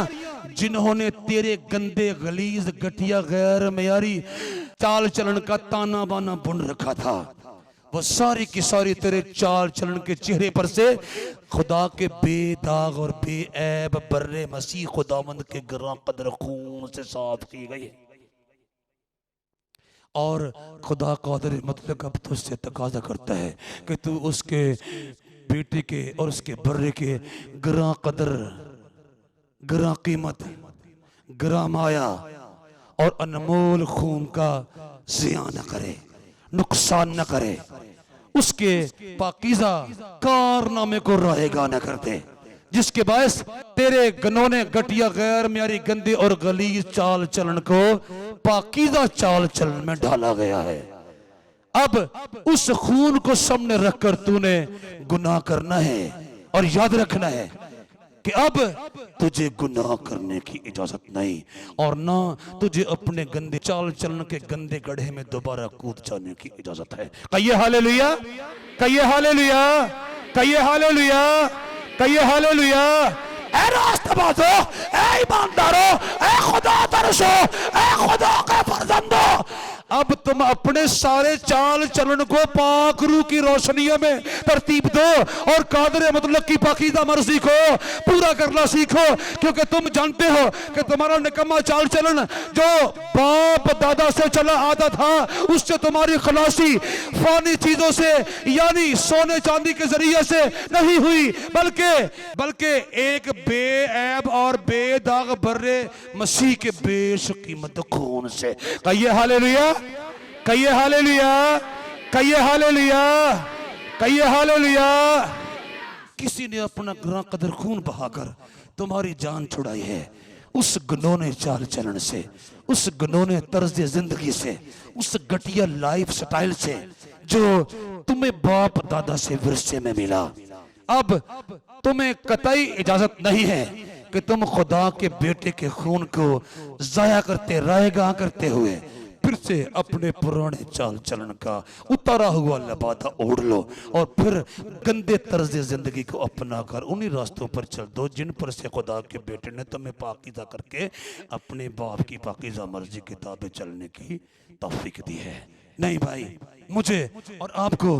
जिन्होंने तेरे गंदे गलीज घटिया गैर मयारी चाल चलन का ताना बाना बुन रखा था, वो सारी की सारी तेरे चाल चलन के चेहरे पर से खुदा के बेदाग और बेऐब बर्रे मसीह खुदावंद के ग्रां कदर खून से साफ की गई। और खुदा कादिर मतलब अब तुझसे तकाजा करता है कि तू उसके बेटे के और उसके बर्रे के ग्रां कदर, ग्रां कीमत, ग्रां माया और अनमोल खून का ज़िया न करे, नुकसान न करे, उसके पाकीज़ा कारनामे को रहेगा न करते, जिसके बायस तेरे गनौने घटिया गैर म्यारी गंदे और गलीज चाल चलन को पाकीज़ा चाल चलन में ढाला गया है। अब उस खून को सामने रखकर तूने गुनाह करना है और याद रखना है कि अब तुझे गुनाह करने की इजाजत नहीं और ना तुझे अपने गंदे चाल चलन के गंदे गड्ढे में दोबारा कूद जाने की इजाजत है। कहिए हालेलुया, कहिए हालेलुया, कहिए हालेलुया, कहिए हालेलुया। ऐ रास्तबाजो, ऐ ईमानदारो, ऐ खुदा तरसो, ऐ खुदा के फर्जंदो, अब तुम अपने सारे चाल चलन को पाक रूह की रोशनियों में तरतीब दो और कादर मतलब की पाकीज़ा मर्जी को पूरा करना सीखो, क्योंकि तुम जानते हो कि तुम्हारा निकम्मा चाल चलन जो बाप दादा से चला आता था उससे तुम्हारी खलासी फानी चीजों से यानी सोने चांदी के जरिए से नहीं हुई, बल्कि एक बेऐब और बेदाग बर्रे मसीह के बेशकीमत खून से। कहिए हालेलुया, कहिए हालेलुया, कहिए हालेलुया, कहिए हालेलुया। किसी ने अपना ग्रां कदर खून बहाकर तुम्हारी जान छुड़ाई है, उस गनौने चाल चलन से, उस गनौने तर्ज जिंदगी से, उस घटिया लाइफ स्टाइल से जो तुम्हें बाप दादा से विरसे में मिला। अब तुम्हें कतई इजाजत नहीं है कि तुम खुदा के बेटे के खून को जाया करते रहेगा करते हुए फिर से अपने पुराने चाल चलन का उतारा हुआ लबादा ओढ़ लो और फिर गंदे तर्ज जिंदगी को अपना कर उन्हीं रास्तों पर चल दो जिन पर से खुदा के बेटे ने तुम्हें पाकीज़ा करके अपने बाप की पाकीज़ा मर्जी के ताबे चलने की तौफीक दी है। नहीं भाई, मुझे और आपको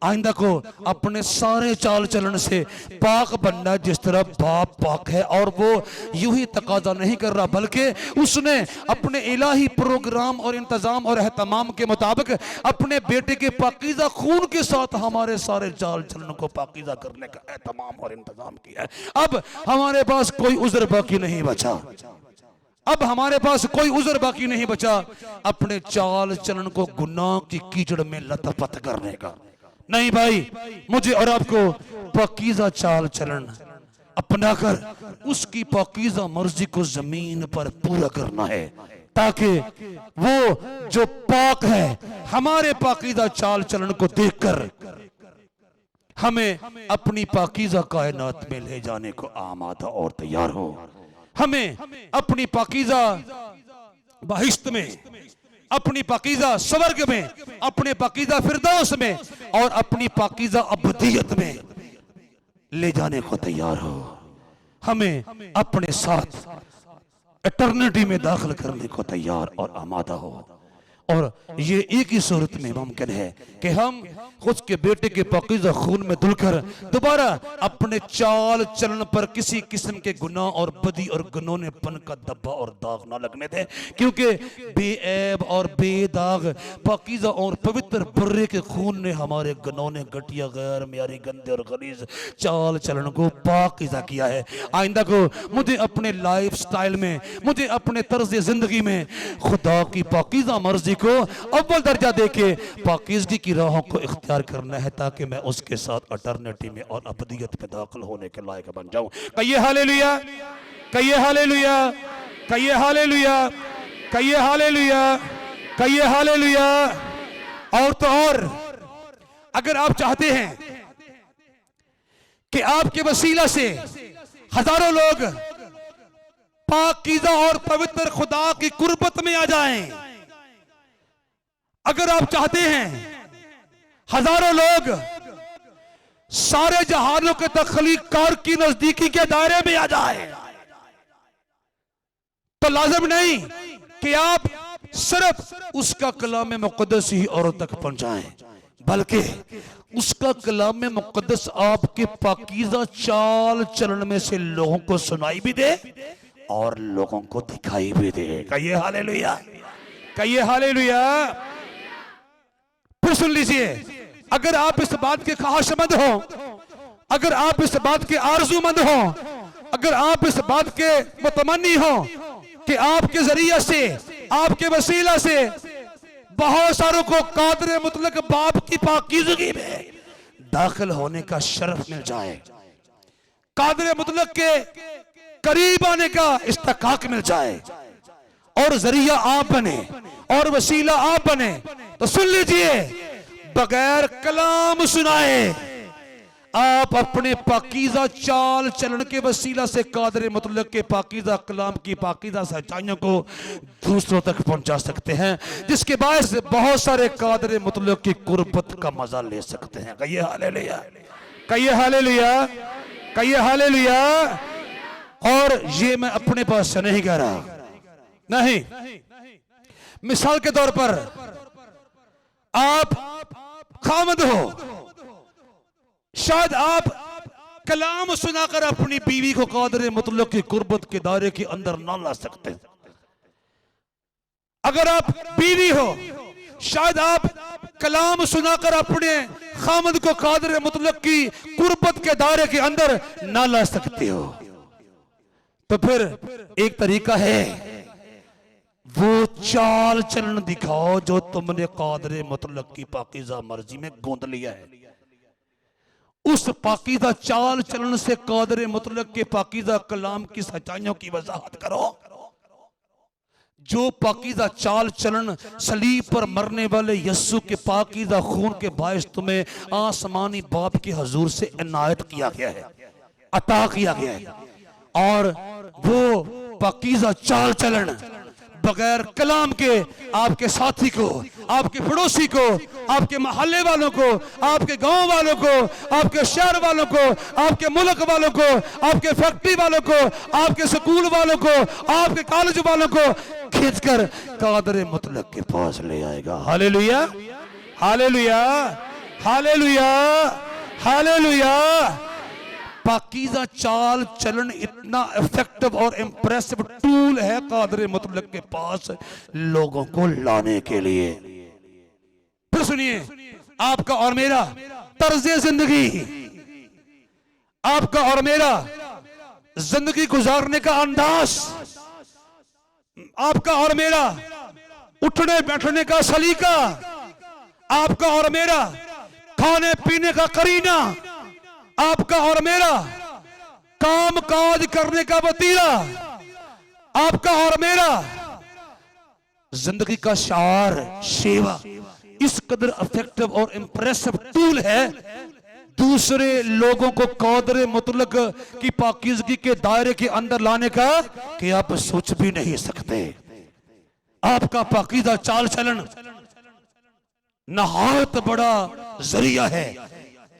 आइंदा को अपने सारे चाल चलन से पाक बनना, जिस तरह बाप पाक है और वो यूं ही तकाजा नहीं कर रहा बल्कि उसने अपने इलाही प्रोग्राम और इंतजाम और एहतमाम के मुताबिक अपने बेटे के पाकीज़ा खून के साथ हमारे सारे चाल चलन को पाकीज़ा करने का एहतमाम और इंतजाम किया है। अब हमारे पास कोई उज़्र बाकी नहीं बचा, अब हमारे पास कोई उज़्र बाकी नहीं बचा अपने चाल चलन को गुनाह की कीचड़ में लथपथ करने का। नहीं भाई, मुझे और आपको पाकीज़ा चाल चलन अपनाकर उसकी पाकीज़ा मर्जी को जमीन पर पूरा करना है ताकि वो जो पाक है हमारे पाकीज़ा चाल चलन को देखकर हमें अपनी पाकीज़ा कायनात में ले जाने को आमादा और तैयार हो। हमें अपनी पाकीज़ा बहिश्त में, अपनी पाकीज़ा स्वर्ग में, अपने पाकीज़ा फिरदौस में और अपनी पाकीज़ा अबदियत में ले जाने को तैयार हो। हमें अपने साथ एटर्निटी में दाखिल करने को तैयार और आमादा हो। और ये एक ही सूरत में मुमकिन है कि हम उसके बेटे के पाकीज़ा खून में धुलकर दोबारा अपने चाल चलन पर किसी किस्म के गुनाह और बदी और गुनौनेपन का धब्बा और दाग ना लगने दें, क्योंकि बेऐब और बेदाग पाकीज़ा और पवित्र बर्रे के खून ने हमारे गुनौने, घटिया, गैर मियारी, गंदे और गलीज चाल चलन को पाकीज़ा किया है। आइंदा को मुझे अपने लाइफ स्टाइल में, मुझे अपने तर्ज जिंदगी में खुदा की पाकीज़ा मर्जी को अव्वल दर्जा देके पाकीज़गी की राहों को इख्तियार करना है, ताकि मैं उसके साथ अटर्निटी में और अबदियत में दाखिल होने के लायक बन जाऊं। कहिए हालेलुया, कहिए हालेलुया, कहिए हालेलुया, कहिए हालेलुया, कहिए हालेलुया। और तो और अगर आप चाहते हैं कि आपके वसीला से हजारों लोग पाकीज़ा और पवित्र खुदा की कुर्बत में आ जाएं, अगर आप चाहते हैं हजारों लोग सारे जहानों के तख्लीक़कार की नजदीकी के दायरे में आ जाए, तो लाजिम नहीं कि आप सिर्फ उसका कलाम मुक़द्दस ही औरों तक पहुंचाएं, बल्कि उसका कलाम मुक़द्दस आपके पाकीज़ा चाल चलन में से लोगों को सुनाई भी दे और लोगों को दिखाई भी दे। कहिए हालेलुया, कहिए हालेलुया। फिर सुन लीजिए, अगर आप इस बात के ख्वाहिशमंद हो, अगर आप इस बात के आरज़ूमंद हो, अगर आप इस बात के मुतमन्नी हो कि आपके जरिए से, आपके वसीला से बहुत सारों को कादर मुतलक बाप की पाकीज़गी में दाखिल होने का शर्फ मिल जाए, कादर मुतलक के करीब आने का इस्तिकाक मिल जाए और जरिया आप बने और वसीला आप बने, तो सुन लीजिए, बगैर कलाम सुनाए आप अपने पाकीज़ा चाल चलन के वसीला से कादर मुतलक के पाकीज़ा कलाम की पाकीज़ा सच्चाइयों को दूसरों तक पहुंचा सकते हैं, जिसके बायस बहुत सारे कादर मुतलक की कुर्बत का मजा ले सकते हैं। कहिए हालेलुया, कहिए हालेलुया, कहिए हालेलुया। और ये मैं अपने पास से नहीं कह रहा, नहीं, मिसाल के तौर पर आप खामद हो, शायद आप कलाम सुनाकर अपनी बीवी को कादर मुतलक की कुर्बत के दायरे के अंदर ना ला सकते। अगर आप बीवी हो, शायद आप कलाम सुनाकर अपने खामद को कादर मुतलक की कुर्बत के दायरे के अंदर ना ला सकते हो। तो फिर एक तरीका है, वो चाल चलन दिखाओ जो तुमने कादर मुतलक की पाकीज़ा मर्जी में गोंद लिया है। उस पाकीज़ा चाल चलन से कादर मुतलक के पाकीज़ा कलाम की सच्चाइयों की वजाहत करो। जो पाकीज़ा चाल चलन सलीब पर मरने वाले यस्सु के पाकीज़ा खून के बायस तुम्हें आसमानी बाप के हजूर से इनायत किया गया है, अता किया गया है, और वो पाकीज़ा चाल चलन बगैर कलाम के आपके साथी को, आपके पड़ोसी को, आपके मोहल्ले वालों को, आपके गांव वालों को, आपके शहर वालों को, आपके मुल्क वालों को, आपके फैक्ट्री वालों को, आपके स्कूल वालों को, आपके कॉलेज वालों को खींचकर कादर मुतलक के पास ले आएगा। Hallelujah, hallelujah, hallelujah, hallelujah. Pakeezah चाल चलन इतना इफेक्टिव और इंप्रेसिव टूल है कादर मुतलक के पास लोगों को लाने के लिए। फिर सुनिए, आपका और मेरा तर्ज जिंदगी, आपका और मेरा जिंदगी गुजारने का अंदाज, आपका और मेरा उठने बैठने का सलीका, आपका और मेरा खाने पीने का करीना, आपका और मेरा काम काज करने का वतीरा, आपका और मेरा जिंदगी का शार शेवा इस कदर इफेक्टिव और इंप्रेसिव टूल है दूसरे लोगों को कादर मुतलक की पाकीज़गी के दायरे के अंदर लाने का कि आप सोच भी नहीं सकते। आपका पाकीज़ा चाल चलन नहायत बड़ा जरिया है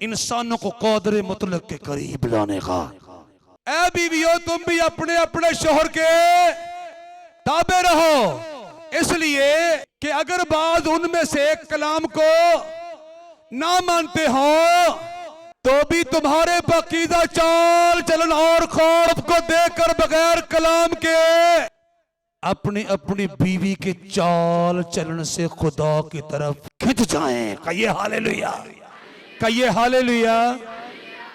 इंसानों को कादर मुतलक के करीब लाने का। ऐ बीवियों, तुम भी अपने अपने शोहर के ताबे रहो, इसलिए कि अगर बाद उनमें से कलाम को ना मानते हो तो भी तुम्हारे पाकीज़ा चाल चलन और खौफ को देखकर बगैर कलाम के अपनी अपनी बीवी के चाल चलन से खुदा की तरफ खिंच जाएं। कहिए हालेलुया, कहिए हालेलुया,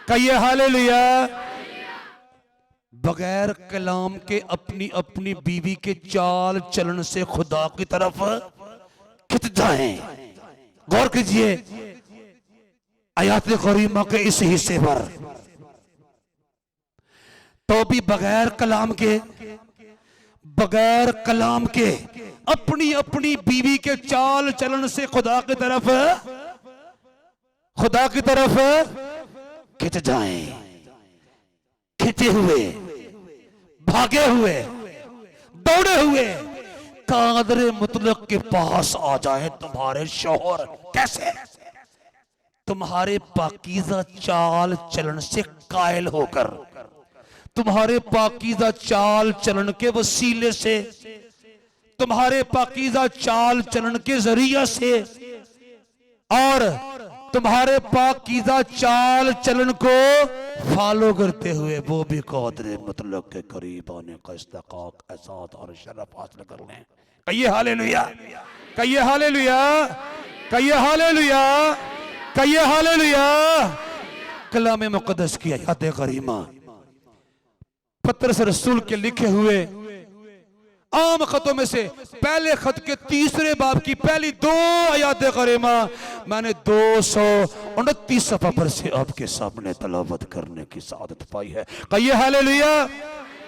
कहिए हालेलुया। बगैर कलाम के अपनी अपनी बीवी के चाल चलन से खुदा की तरफ खिंच जाएं। गौर कीजिए आयात करीमा के इस हिस्से पर। तो भी बगैर कलाम के अपनी अपनी बीवी के चाल चलन से खुदा की तरफ खिंच जाएं। खिंचे हुए, भागे हुए, दौड़े हुए कादरे मुतलक के पास आ जाए तुम्हारे शौहर। कैसे? तुम्हारे पाकीज़ा चाल चलन से कायल होकर, तुम्हारे पाकीज़ा चाल चलन के वसीले से, तुम्हारे पाकीज़ा चाल चलन के जरिया से और तुम्हारे पाकीज़ा चाल चलन को फॉलो करते हुए वो भी कादरे मुतलक के करीब आने का इस्तिकाक, एहसास और शरफ हासिल कर लें। कहिए हालेलुया, कहिए हालेलुया, कहिए हालेलुया, कहिए हालेलुया। कलाम मुक़द्दस की आयत करीमा पतरस रसूल के लिखे हुए आम खतों में से पहले खत के 3 बाब की पहली 2 आयत करीमा मैंने 229 सफ़ा पर से आपके सामने तलावत करने की सआदत पाई है। कहिए हालेलुया,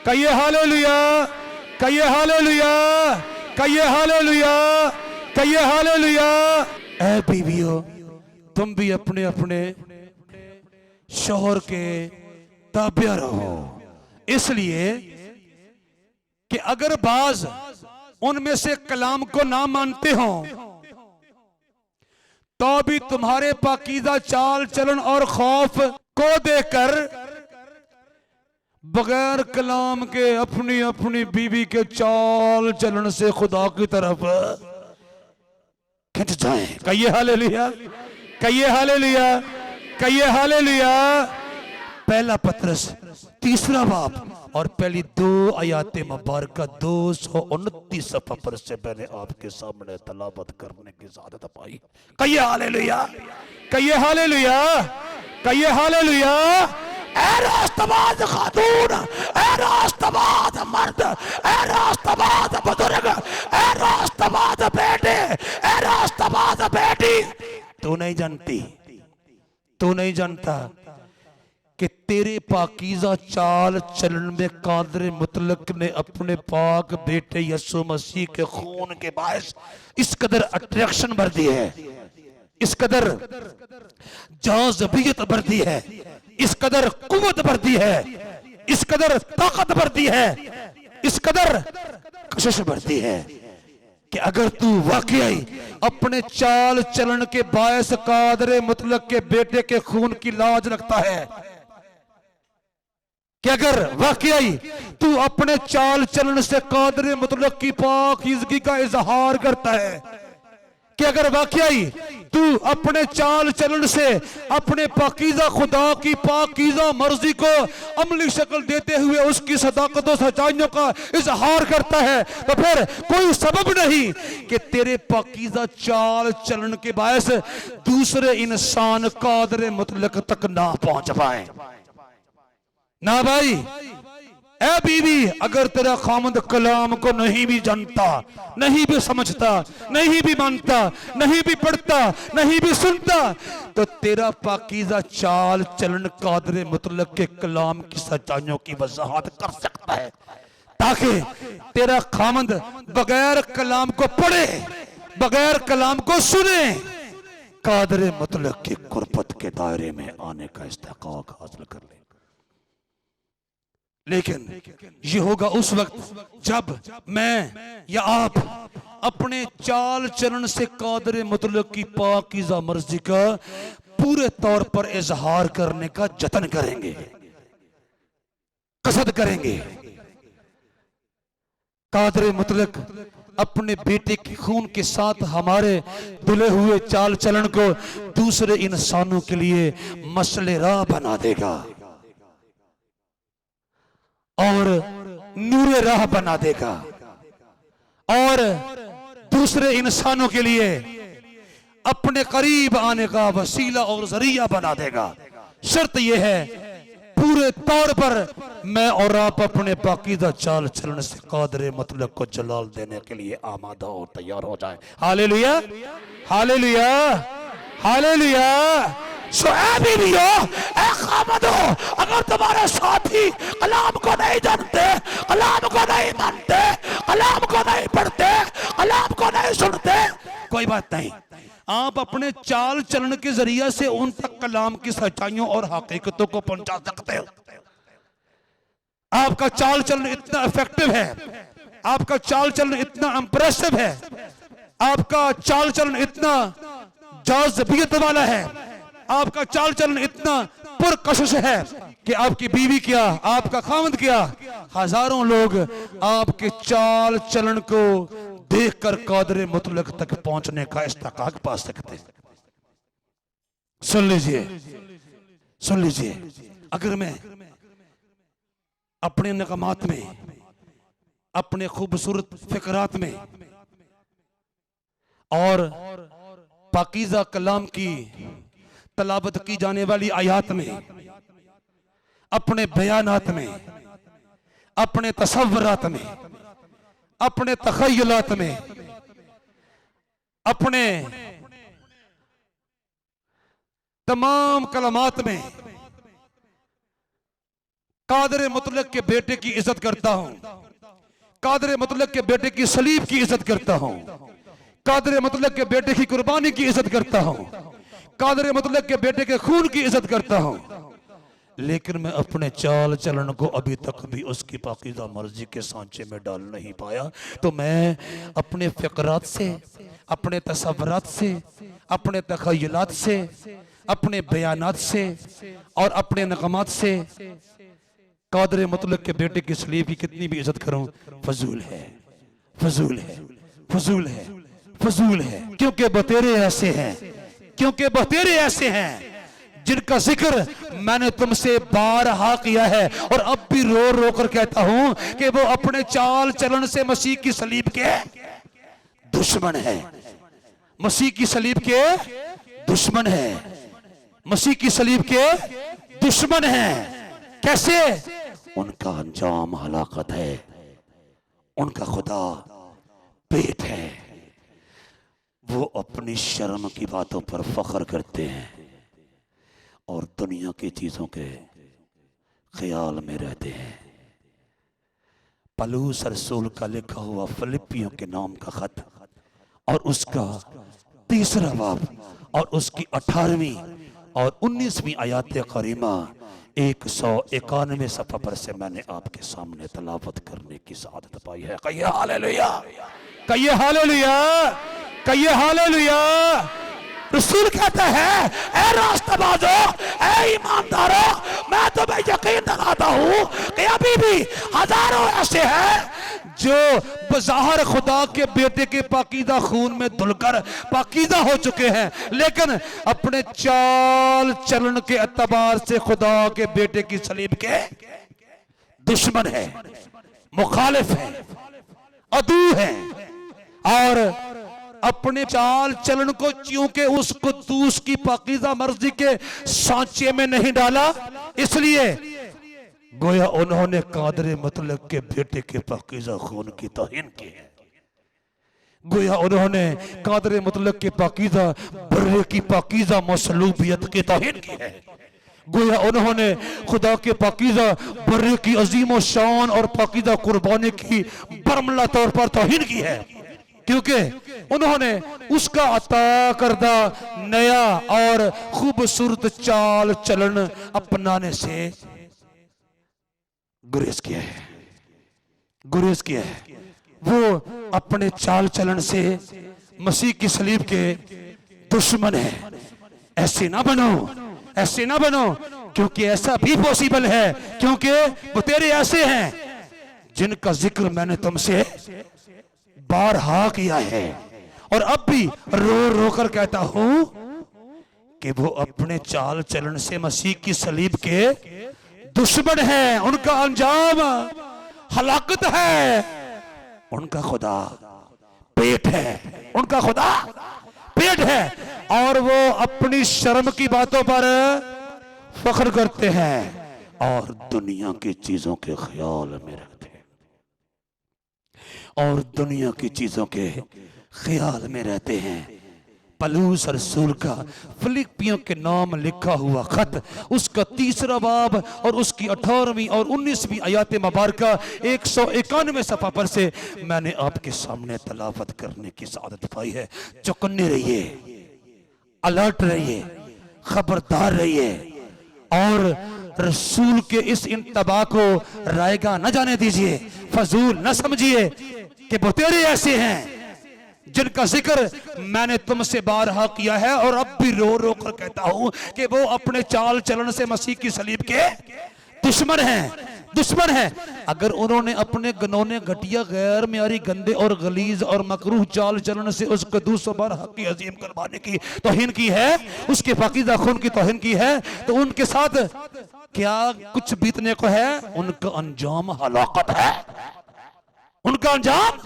कहिए हालेलुया, कहिए हालेलुया, कहिए हालेलुया, कहिए हालेलुया। ऐ बीवियों, तुम भी अपने अपने शौहर के ताबिया रहो, इसलिए कि अगर बाज उनमें से कलाम को ना मानते हो तो भी तुम्हारे पाकीज़ा चाल चलन और खौफ को देखकर बगैर कलाम के अपनी अपनी बीवी के चाल चलन से खुदा की तरफ खिंच जाएं। कहिए हालेलुया, कहिए हालेलुया, कहिए हालेलुया। पहला पतरस 3 बाब और पहली 2 आयात मुबारक 229 सफ़ा पर से मैंने आपके सामने तलावत करने की इजाजत पाई। कहिए हालेलुया, कहिए हालेलुया, कहिए हालेलुया। ऐ रास्तबाज खातून, ऐ रास्तबाज मर्द, ऐ रास्तबाज बुजुर्ग, ऐ रास्तबाज बेटे, ऐ रास्तबाज बेटी, तू नहीं जानती, तू नहीं जानता कि तेरे पाकीज़ा चाल चलन में कादरे मुतलक ने अपने पाक बेटे यीशु मसीह के खून के बायस इस कदर अट्रैक्शन भर दी है, इस कदर जाज़बियत भर दी है, इस कदर कुव्वत भर दी है, इस कदर ताकत भर दी है, इस कदर कशिश भर दी है कि अगर तू वाकई अपने चाल चलन के बायस कादरे मुतलक के बेटे के खून की लाज रखता है, कि अगर वाकई तू अपने चाल चलन से कादरे मुतलक की पाकीज़गी का इजहार करता है, कि अगर वाकई तू अपने चाल चलन से अपने पाकीज़ा खुदा की पाकीज़ा मर्जी को अमली शक्ल देते हुए उसकी सदाकत और सच्चाइयों का इजहार करता है, तो फिर कोई सबब नहीं कि तेरे पाकीज़ा चाल चलन के बायस दूसरे इंसान कादरे मुतलक तक ना पहुंच पाए। ना भाई, ऐ बीवी, अगर तेरा खामद कलाम को नहीं भी जानता, नहीं भी समझता, नहीं भी मानता, नहीं भी पढ़ता, नहीं भी सुनता, तो तेरा पाकीज़ा चाल चलन कादरे मुतलक के कलाम की सच्चाइयों की वजाहत कर सकता है, ताकि तेरा खामद बगैर कलाम को पढ़े, बगैर कलाम को सुने, कादरे मुतलक की कुर्बत के दायरे में आने का इस्तिकाक हासिल कर ले। लेकिन ये होगा उस वक्त जब मैं या आप अपने चाल चलन से कादरे मुतलक की पाकीज़ा मर्जी का पूरे तौर पर इजहार करने का जतन करेंगे, कसद करेंगे। कादरे मुतलक अपने बेटे के खून के साथ हमारे धुले हुए चाल चलन को दूसरे इंसानों के लिए मसले राह बना देगा और नूरे राह बना देगा और दूसरे इंसानों के लिए अपने करीब आने का वसीला और जरिया बना देगा। शर्त यह है पूरे तौर पर मैं और आप अपने पाकीज़ा चाल चलन से कादरे मतलब को जलाल देने के लिए आमादा और तैयार हो जाए। Hallelujah, hallelujah, hallelujah. अगर तुम्हारे साथी कलाम को नहीं जानते, कलाम को नहीं मानते, कलाम को नहीं पढ़ते, कलाम को नहीं सुनते, कोई बात नहीं, आप अपने चाल चलन के जरिए से उन तक कलाम की सच्चाइयों और हकीकतों को पहुंचा सकते हो। आपका चाल चलन इतना इफेक्टिव है, आपका चाल चलन इतना इंप्रेसिव है, आपका चाल चलन इतना जाज़िबियत वाला है, आपका चाल चलन इतना पुरकशिश है कि आपकी बीवी क्या, आपका खामद क्या, हजारों लोग आपके चाल चलन को देखकर कादरे मुतलक तक पहुंचने का इस्तेकाक पा सकते हैं। सुन लीजिए, सुन लीजिए, अगर मैं अपने नगमात में, अपने खूबसूरत फिकरात में और पाकीज़ा कलाम की तलावत की जाने वाली आयात में, अपने बयानात में, अपने तसव्वुरात में, अपने तखय्युलात में, अपने तमाम कलमात में कादरे मुतलक के बेटे की इज्जत करता हूं, कादरे मुतलक के बेटे की सलीब की इज्जत करता हूं, कादरे मुतलक के बेटे की कुर्बानी की इज्जत करता हूं, कादरे मुतलक के बेटे के खून की इज्जत करता हूं, लेकिन मैं अपने चाल चलन को अभी तक भी उसकी पाकीज़ा मर्जी के सांचे में डाल नहीं पाया, तो मैं अपने फिकरात से, अपने तसव्वुरात से, अपने तखय्युलात से, अपने बयानात से और अपने नगमात से कादरे मुतलक के बेटे की सलीब की कितनी भी इज्जत करूं फजूल है, फजूल है, फजूल है, फजूल है। क्योंकि बतेरे ऐसे हैं, क्योंकि बतेरे ऐसे हैं जिनका जिक्र मैंने तुमसे बारहा किया है और अब भी रो रो कर कहता हूं कि वो अपने चाल चलन से मसीह की सलीब के दुश्मन है, मसीह की सलीब के दुश्मन है, मसीह की सलीब के दुश्मन है। कैसे? उनका अंजाम हलाकत है, उनका खुदा पेट है, वो अपनी शर्म की बातों पर फख्र करते हैं और दुनिया की चीजों के ख्याल में रहते हैं। पलूस रसूल का लिखा हुआ फिलिपियों के नाम का खत और उसका 3रा बाब और उसकी 18वीं और 19वीं आयत करीमा 191 सफ़ा पर से मैंने आपके सामने तलावत करने की सआदत पाई है। कहिए हालेलुया, कहिए हालेलुया, कहिए हालेलुया। रसूल कहता है, ऐ रास्तबाजो, ऐ ईमानदारों, मैं तुम्हें यकीन दिलाता हूं कि अभी भी हजारों ऐसे हैं जो बज़ाहिर खुदा के बेटे के पाकीज़ा खून में धुलकर पाकीज़ा हो चुके हैं, लेकिन अपने चाल चलन के एतबार से खुदा के बेटे की सलीब के दुश्मन है, मुखालिफ है, अदू है और अपने चाल चलन को चूंकि उस कुद्दूस की पाकीज़ा मर्जी के सांचे में नहीं डाला, इसलिए गोया उन्होंने कादरे मुतलक के बेटे के पाकीज़ा खून की तौहीन की है, गोया उन्होंने कादरे मुतलक के पाकीज़ा बर्रे की पाकीज़ा मसलूबियत की तौहीन की है, गोया उन्होंने खुदा के पाकीज़ा बर्रे की अजीम और शान और पाकीज़ा कुर्बानी की बरमला तौर पर तौहीन की है, क्योंकि उन्होंने उसका अता करदा नया और खूबसूरत चाल चलन अपनाने से गुरेज किया है, गुरेज किया है। वो अपने चाल चलन से मसीह की सलीब के दुश्मन है। ऐसे ना बनो, ऐसे ना बनो, क्योंकि ऐसा भी पॉसिबल है, क्योंकि वो तेरे ऐसे हैं जिनका जिक्र मैंने तुमसे बारहा किया है और अब भी रो रो कर कहता हूं कि वो अपने चाल चलन से मसीह की सलीब के दुश्मन हैं। उनका अंजाम हलाकत है। उनका खुदा पेट है, उनका खुदा पेट है और वो अपनी शर्म की बातों पर फख्र करते हैं और दुनिया की चीजों के ख्याल में रहते हैं, और दुनिया की चीजों के ख्याल में रहते हैं। पलूस रसूल का फिलिपियों के नाम लिखा हुआ खत, उसका 3 बाब और उसकी 18वीं और 19वीं आयत मुबारका 191 सफ़ा पर से मैंने आपके सामने तलावत करने की सादत पाई है। चौकन्ने रहिए, अलर्ट रहिए, खबरदार रहिए और रसूल के इस इंतबा को रायगा न जाने दीजिए, फजूल न समझिए कि बतेरे ऐसे हैं जिनका जिक्र मैंने तुमसे बारहा किया है और अब भी रो रो कर कहता हूं कि वो अपने चाल चलन से मसीह की सलीब के दुश्मन हैं, दुश्मन हैं। अगर उन्होंने अपने गनौने घटिया गैर म्यारी गंदे और गलीज और मकरूह चाल चलन से उस कदूस बारहा की अजीम कुर्बानी की तौहीन की है, उसके पाकीज़ा खून की तौहीन की है, तो उनके साथ क्या कुछ बीतने को है? उनका अंजाम हलाकत है, उनका अंजाम।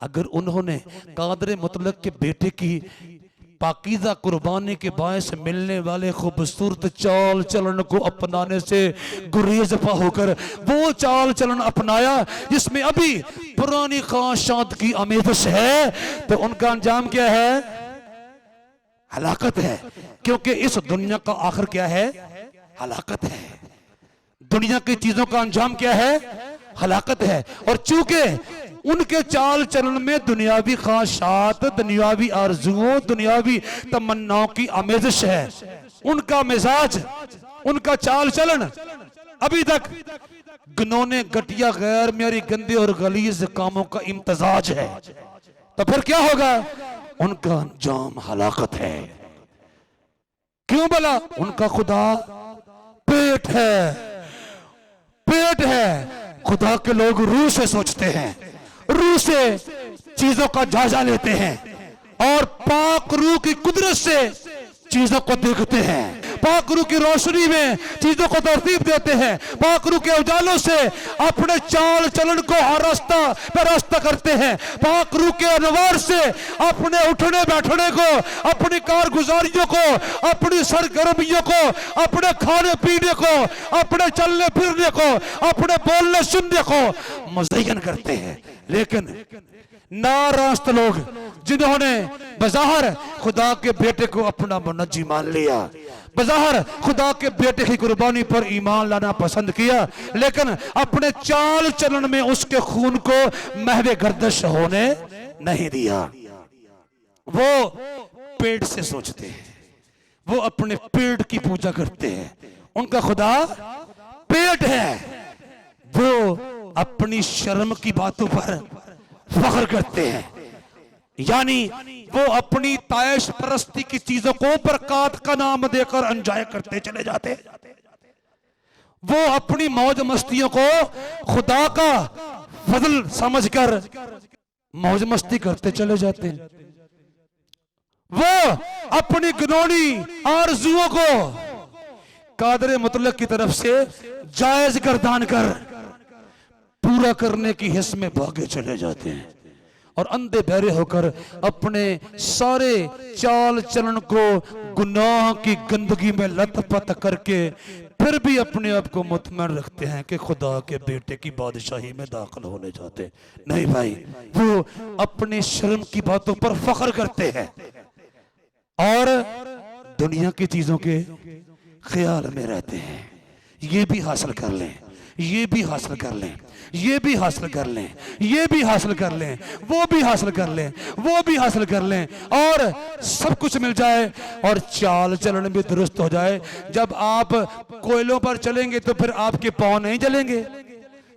अगर उन्होंने कादर मुतलक के बेटे की पाकीज़ा कुर्बानी के बायस मिलने वाले खूबसूरत चाल चलन को अपनाने से गुरेज पा होकर वो चाल चलन अपनाया जिसमें अभी पुरानी ख्वाहिशात की आमेज़श है, तो उनका अंजाम क्या है? हलाकत है। क्योंकि इस दुनिया का आखिर क्या है? हलाकत है। दुनिया की चीजों का अंजाम क्या है? हलाकत है। और चूंकि उनके चाल चलन में दुनियावी ख्वाहिशात, दुनियावी आरजुओं, दुनियावी तमन्नाओं की आमेज़श है, उनका मिजाज, उनका चाल चलन अभी तक गनौने घटिया गैर म्यारी गंदे और गलीज कामों का इम्तजाज है, तो फिर क्या होगा? उनका अंजाम हलाकत है। क्यों भला? उनका खुदा पेट है, पेट है। खुदा के लोग रूह से सोचते हैं, रूह से चीजों का जायजा लेते हैं और पाक रूह की कुदरत से चीजों को देखते हैं, पाक रूह की रोशनी में चीजों को तरतीब देते हैं, पाक रूह के उजालों से अपने चाल चलन को आरास्ता परास्ता करते हैं, पाक रूह के अनवार से अपने उठने बैठने को, अपनी कारगुजारियों को, अपनी सरगर्मियों को, अपने खाने पीने को, अपने चलने फिरने को, अपने बोलने सुनने को मुज़य्यन करते हैं। लेकिन नारास्त लोग जिन्होंने बज़ाहिर खुदा के बेटे को अपना मुनज्जी मान लिया, बज़ाहिर खुदा के बेटे की कुर्बानी पर ईमान लाना पसंद किया, लेकिन अपने चाल चलन में उसके खून को महवे गर्दश होने नहीं दिया। वो पेट से सोचते हैं, वो अपने पेट की पूजा करते हैं, उनका खुदा पेट है। वो अपनी शर्म की बातों पर फख्र करते हैं, यानी वो अपनी तायश परस्ती की चीजों को बरकत का नाम देकर एंजॉय करते चले जाते हैं। वो अपनी मौज मस्तियों को खुदा का फजल समझकर मौज मस्ती करते चले जाते हैं। वो अपनी गनौनी आरजुओं को कादर मुतलक की तरफ से जायज गर्दान कर पूरा करने की हिस्स में भागे चले जाते हैं और अंधे बहरे होकर अपने सारे चाल चलन को गुनाह की गंदगी में लथपथ करके फिर भी अपने आप को मुतमईन रखते हैं कि खुदा के बेटे की बादशाही में दाखिल होने जाते। नहीं भाई, वो अपने शर्म की बातों पर फख्र करते हैं और दुनिया की चीजों के ख्याल में रहते हैं। ये भी हासिल कर लें, ये भी हासिल कर लें, ये भी हासिल कर लें, ये भी हासिल कर लें, वो भी हासिल कर लें, वो भी हासिल कर लें और सब कुछ मिल जाए और चाल चलन भी दुरुस्त हो जाए। जब आप कोयलों पर चलेंगे तो फिर आपके पांव नहीं जलेंगे,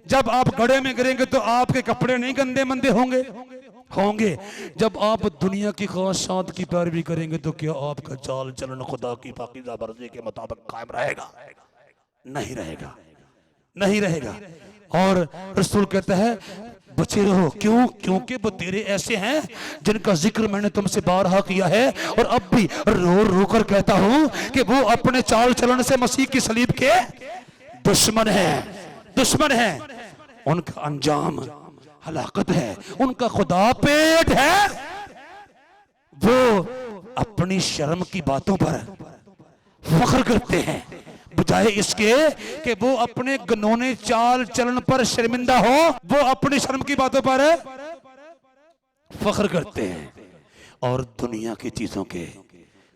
जब आप गड्ढे में गिरेंगे तो आपके कपड़े नहीं गंदे मंदे होंगे। जब आप दुनिया की ख्वाहिशात की पैरवी करेंगे तो क्या आपका चाल चलन खुदा की पाकीज़ा मर्ज़ी के मुताबिक कायम रहेगा? नहीं रहेगा, नहीं रहेगा। और रसूल कहता है बचे रहो। क्यों? क्योंकि वो तेरे ऐसे हैं जिनका जिक्र मैंने तुमसे बारहा किया है और अब भी रो रो कर कहता हूं कि वो अपने चाल चलन से मसीह की सलीब के दुश्मन है, दुश्मन है। उनका अंजाम हलाकत है, उनका खुदा पेट है। वो अपनी शर्म की बातों पर फख्र करते हैं बजाय इसके कि वो अपने गनौने चाल चलन पर शर्मिंदा हो। वो अपनी शर्म की बातों पर फख्र करते हैं और दुनिया की चीजों के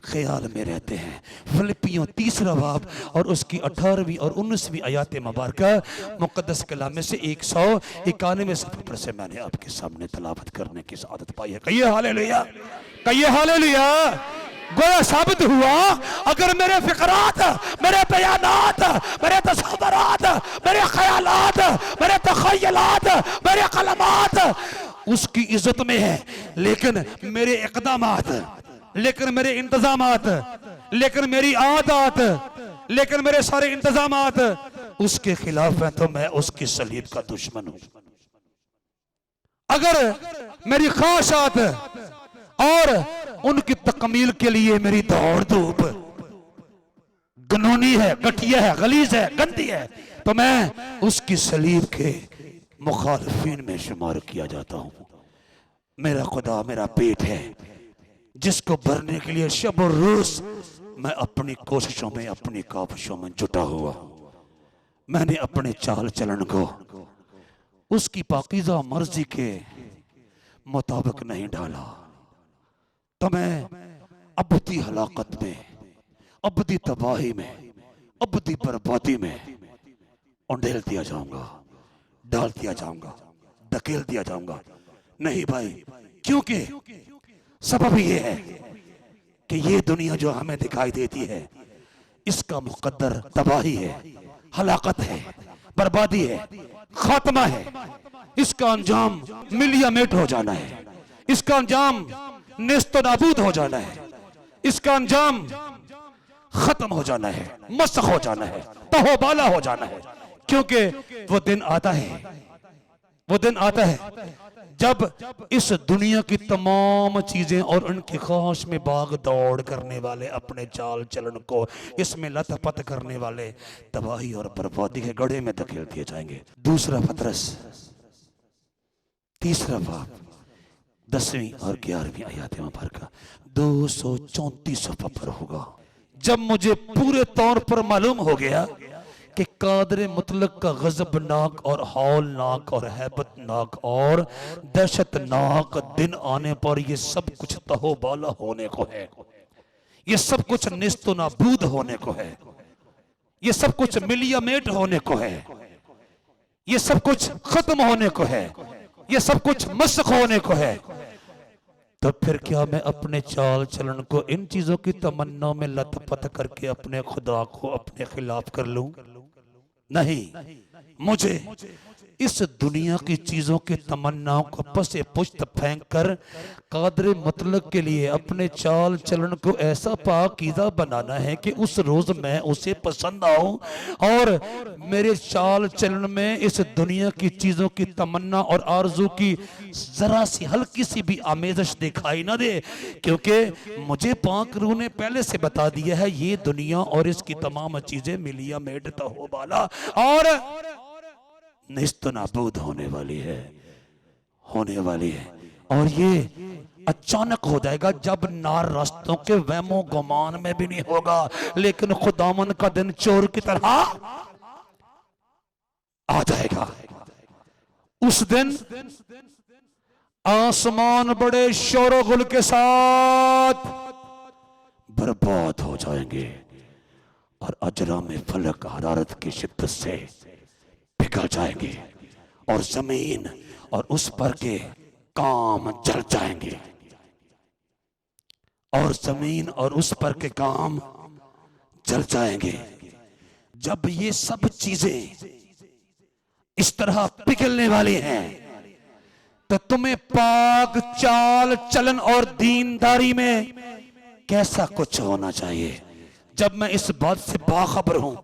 ख्याल में रहते हैं। फिलिपियों 3 बाब और उसकी 18वीं और 19वीं आयत मुबारक मुकद्दस कलाम में से 191 सफ़े पर से मैंने आपके सामने तलावत करने की सआदत पाई है। कहिए हालेलुया, कहिए हालेलुया। गोया साबित हुआ अगर मेरे फिक्रात, मेरे बयानात, मेरे तसव्वुरात, मेरे ख्यालात, मेरे तखयलात, मेरे कलमात उसकी इज्जत में है, लेकिन मेरे इक़दामात, लेकिन मेरे इंतजामात, लेकिन मेरी आदत, लेकिन मेरे सारे इंतजामात उसके खिलाफ हैं, तो मैं उसकी सलीब का दुश्मन हूं। अगर मेरी ख्वाहिशात और उनकी तकमील के लिए मेरी दौड़ धूप गनौनी है, घटिया है, गलीज है, गंदी है, तो मैं उसकी सलीब के मुखालिफिन में शुमार किया जाता हूं। मेरा खुदा मेरा पेट है जिसको भरने के लिए शब और रोज मैं अपनी कोशिशों में, अपनी काविशों में जुटा हुआ। मैंने अपने चाल चलन को उसकी पाकीज़ा मर्जी के मुताबिक नहीं डाला, तो मैं अबदी हलाकत में, अबदी तबाही में, अबदी बर्बादी में उंडेल दिया जाऊंगा, डाल दिया जाऊंगा, धकेल दिया जाऊंगा। नहीं भाई, क्योंकि सबब ये है कि ये दुनिया जो हमें दिखाई देती है इसका मुकद्दर तबाही है, हलाकत है, बर्बादी है, खात्मा है। इसका अंजाम मिलियामेट हो जाना है, इसका अंजाम नेस्तो नाबूद हो जाना है, इसका अंजाम खत्म हो जाना है, मस्ख हो जाना है, तहोबाला हो जाना है। क्योंकि वो दिन आता है, वो दिन आता है जब इस दुनिया की तमाम चीजें और उनकी ख्वाहिश में भाग दौड़ करने वाले, अपने चाल चलन को इसमें लथपथ करने वाले तबाही और बर्बादी के गड्ढे में धकेल दिए जाएंगे। दूसरा पतरस 3 बाब 10वीं और 11वीं आयत मुबारक 234 सफ़ा पर होगा। जब मुझे पूरे तौर पर मालूम हो गया कि कादर मुतलक का गजबनाक और हौलनाक और हैबतनाक और दहशतनाक दिन आने पर यह सब कुछ तहोबाला होने को है, ये सब कुछ निस्तो नाबूद होने को है, ये सब कुछ मिलियामेट होने को है, ये सब कुछ खत्म होने को है, ये सब कुछ मस्ख होने को है, तो फिर क्या मैं अपने चाल चलन को इन चीजों की तमन्ना में लथपथ करके अपने खुदा को अपने खिलाफ कर लूं? नहीं, मुझे इस दुनिया की चीजों की तमन्नाओं को पसे पुश्त फेंक कर कादर मुतलक के लिए अपने चाल चलन को ऐसा पाकीज़ा बनाना है कि उस रोज मैं उसे पसंद आऊं और मेरे चाल चलन में इस दुनिया की चीजों की तमन्ना और आरजू की जरा सी हल्की सी भी आमेजश दिखाई ना दे। क्योंकि मुझे पाक रूह ने पहले से बता दिया है ये दुनिया और इसकी तमाम चीजें मिलियामेट तहोबाला और निस्तो नाबूद होने वाली है, होने वाली है। और ये अचानक हो जाएगा जब नार रास्तों के वहमो गुमान में भी नहीं होगा, लेकिन खुदावन का दिन चोर की तरह आ जाएगा। उस दिन आसमान बड़े शोरगुल के साथ बर्बाद हो जाएंगे और अजरा में फलक हरारत की शिद्दत से पिघल जाएंगे और जमीन और उस पर के काम जल जाएंगे और जमीन और उस पर के काम जल जाएंगे। जब ये सब चीजें इस तरह पिघलने वाली हैं तो तुम्हें पाक चाल चलन और दीनदारी में कैसा कुछ होना चाहिए। जब मैं इस बात से बाखबर हूं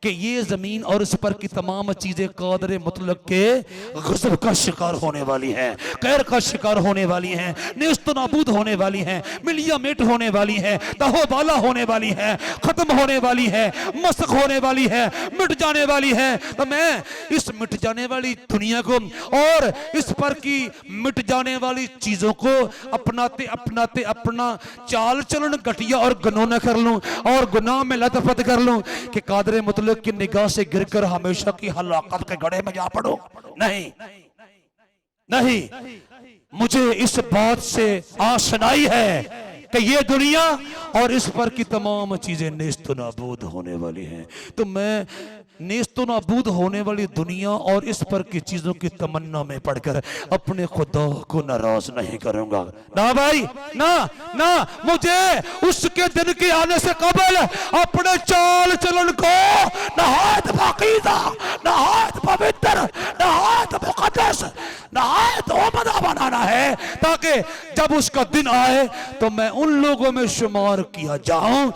कि ये जमीन और इस पर की तमाम चीजें कादर मुतलक के गज़ब का शिकार होने वाली हैं, कहर का शिकार होने वाली हैं, नेस्त नाबूद होने वाली हैं, मिलिया मेट होने वाली हैं, तहोबाला होने वाली है, खत्म होने वाली है, मस्क होने वाली है, मिट जाने वाली है। तो मैं इस मिट जाने वाली दुनिया को और इस पर की मिट जाने वाली चीजों को अपनाते अपनाते अपना चाल चलन घटिया और गनौना कर लूं और गुनाह में लतफत कर लूं कि कादर मुतलक की निगाह से गिरकर हमेशा की हलाकत के गड्ढे में जा पड़ो। नहीं नहीं, मुझे इस बात से आशनाई है कि ये दुनिया और इस पर की तमाम चीजें नेस्त नाबूद होने वाली हैं। तो मैं नेस्त नाबूद होने वाली दुनिया और इस पर की चीजों की तमन्ना में पढ़कर अपने खुदा को नाराज नहीं करूंगा। ना भाई ना ना, मुझे उसके दिन के आने से कबल अपने चाल चलन को नहायत पाकीज़ा, नहायत पवित्र, नहायत मुक़द्दस, नहायत उम्दा बनाना है ताकि जब उसका दिन आए तो मैं उन लोगों में शुमार किया जाऊं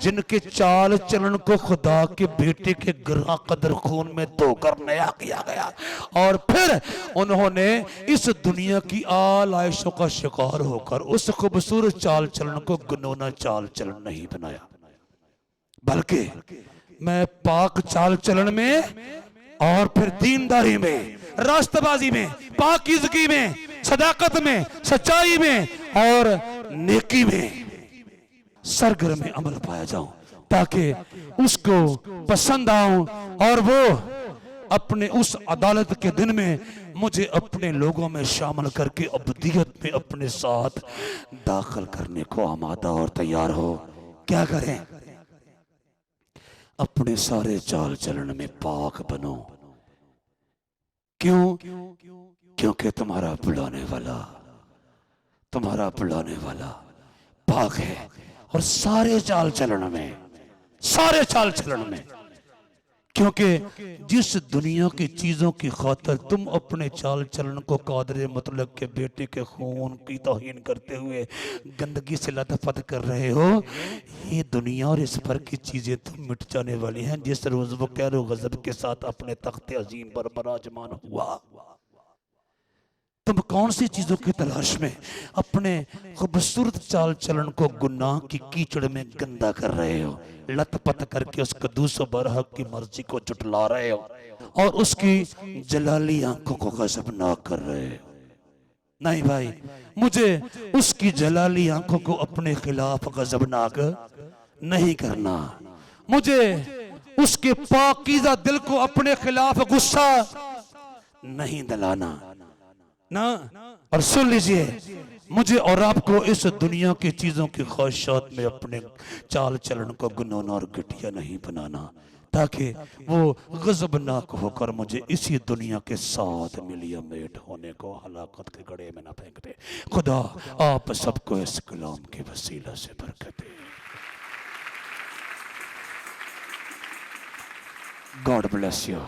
जिनके चाल चलन को खुदा के बेटे के गिरा कदर खून में धोकर नया किया गया और फिर उन्होंने इस दुनिया की आलाइशों का शिकार होकर उस खूबसूरत चाल चलन को गुनौना चाल चलन नहीं बनाया, बल्कि मैं पाक चाल चलन में और फिर दीनदारी में, रास्तबाजी में, पाकीज़गी में, सदाकत में, सच्चाई में और नेकी में सरगर्म में अमल पाया जाऊं ताकि उसको पसंद आऊं और वो अपने उस अदालत के दिन में मुझे अपने लोगों में शामिल करके अब्दियत में अपने साथ दाखिल करने को आमादा और तैयार हो। क्या करें? अपने सारे चाल चलन में पाक बनो। क्यों? क्योंकि तुम्हारा बुलाने वाला पाक है और सारे चाल चलन में, क्योंकि जिस दुनिया की चीजों की खातिर तुम अपने चाल चलन को कादर मुतलक के बेटे के खून की तौहीन करते हुए गंदगी से लतफत कर रहे हो, ये दुनिया और इस पर की चीजें तुम मिट जाने वाली हैं जिस रोज वो कहर गजब के साथ अपने तख्ते अजीम पर बराजमान हुआ। तुम कौन सी चीजों की तलाश में अपने खूबसूरत चाल चलन को गुनाह की कीचड़ में गंदा कर रहे हो, लतपत करके उस कदूस बरहक की मर्जी को जुटला रहे हो और उसकी जलाली आंखों को गजबनाक कर रहे हो। नहीं भाई, मुझे उसकी जलाली आंखों को अपने खिलाफ गजबनाक नहीं करना, मुझे उसके पाकीज़ा दिल को अपने खिलाफ गुस्सा नहीं दिलाना ना। और सुन लीजिए, मुझे और आपको इस दुनिया की चीजों की ख्वाहिशात में अपने चाल चलन को गुनौना और घटिया नहीं बनाना ताकि वो गजबनाक होकर मुझे इसी दुनिया के साथ मिलिया मेट होने को हलाकत के गड्ढे में ना फेंक दे। खुदा आप सबको इस कलाम के वसीला से बरकत दे। God bless you.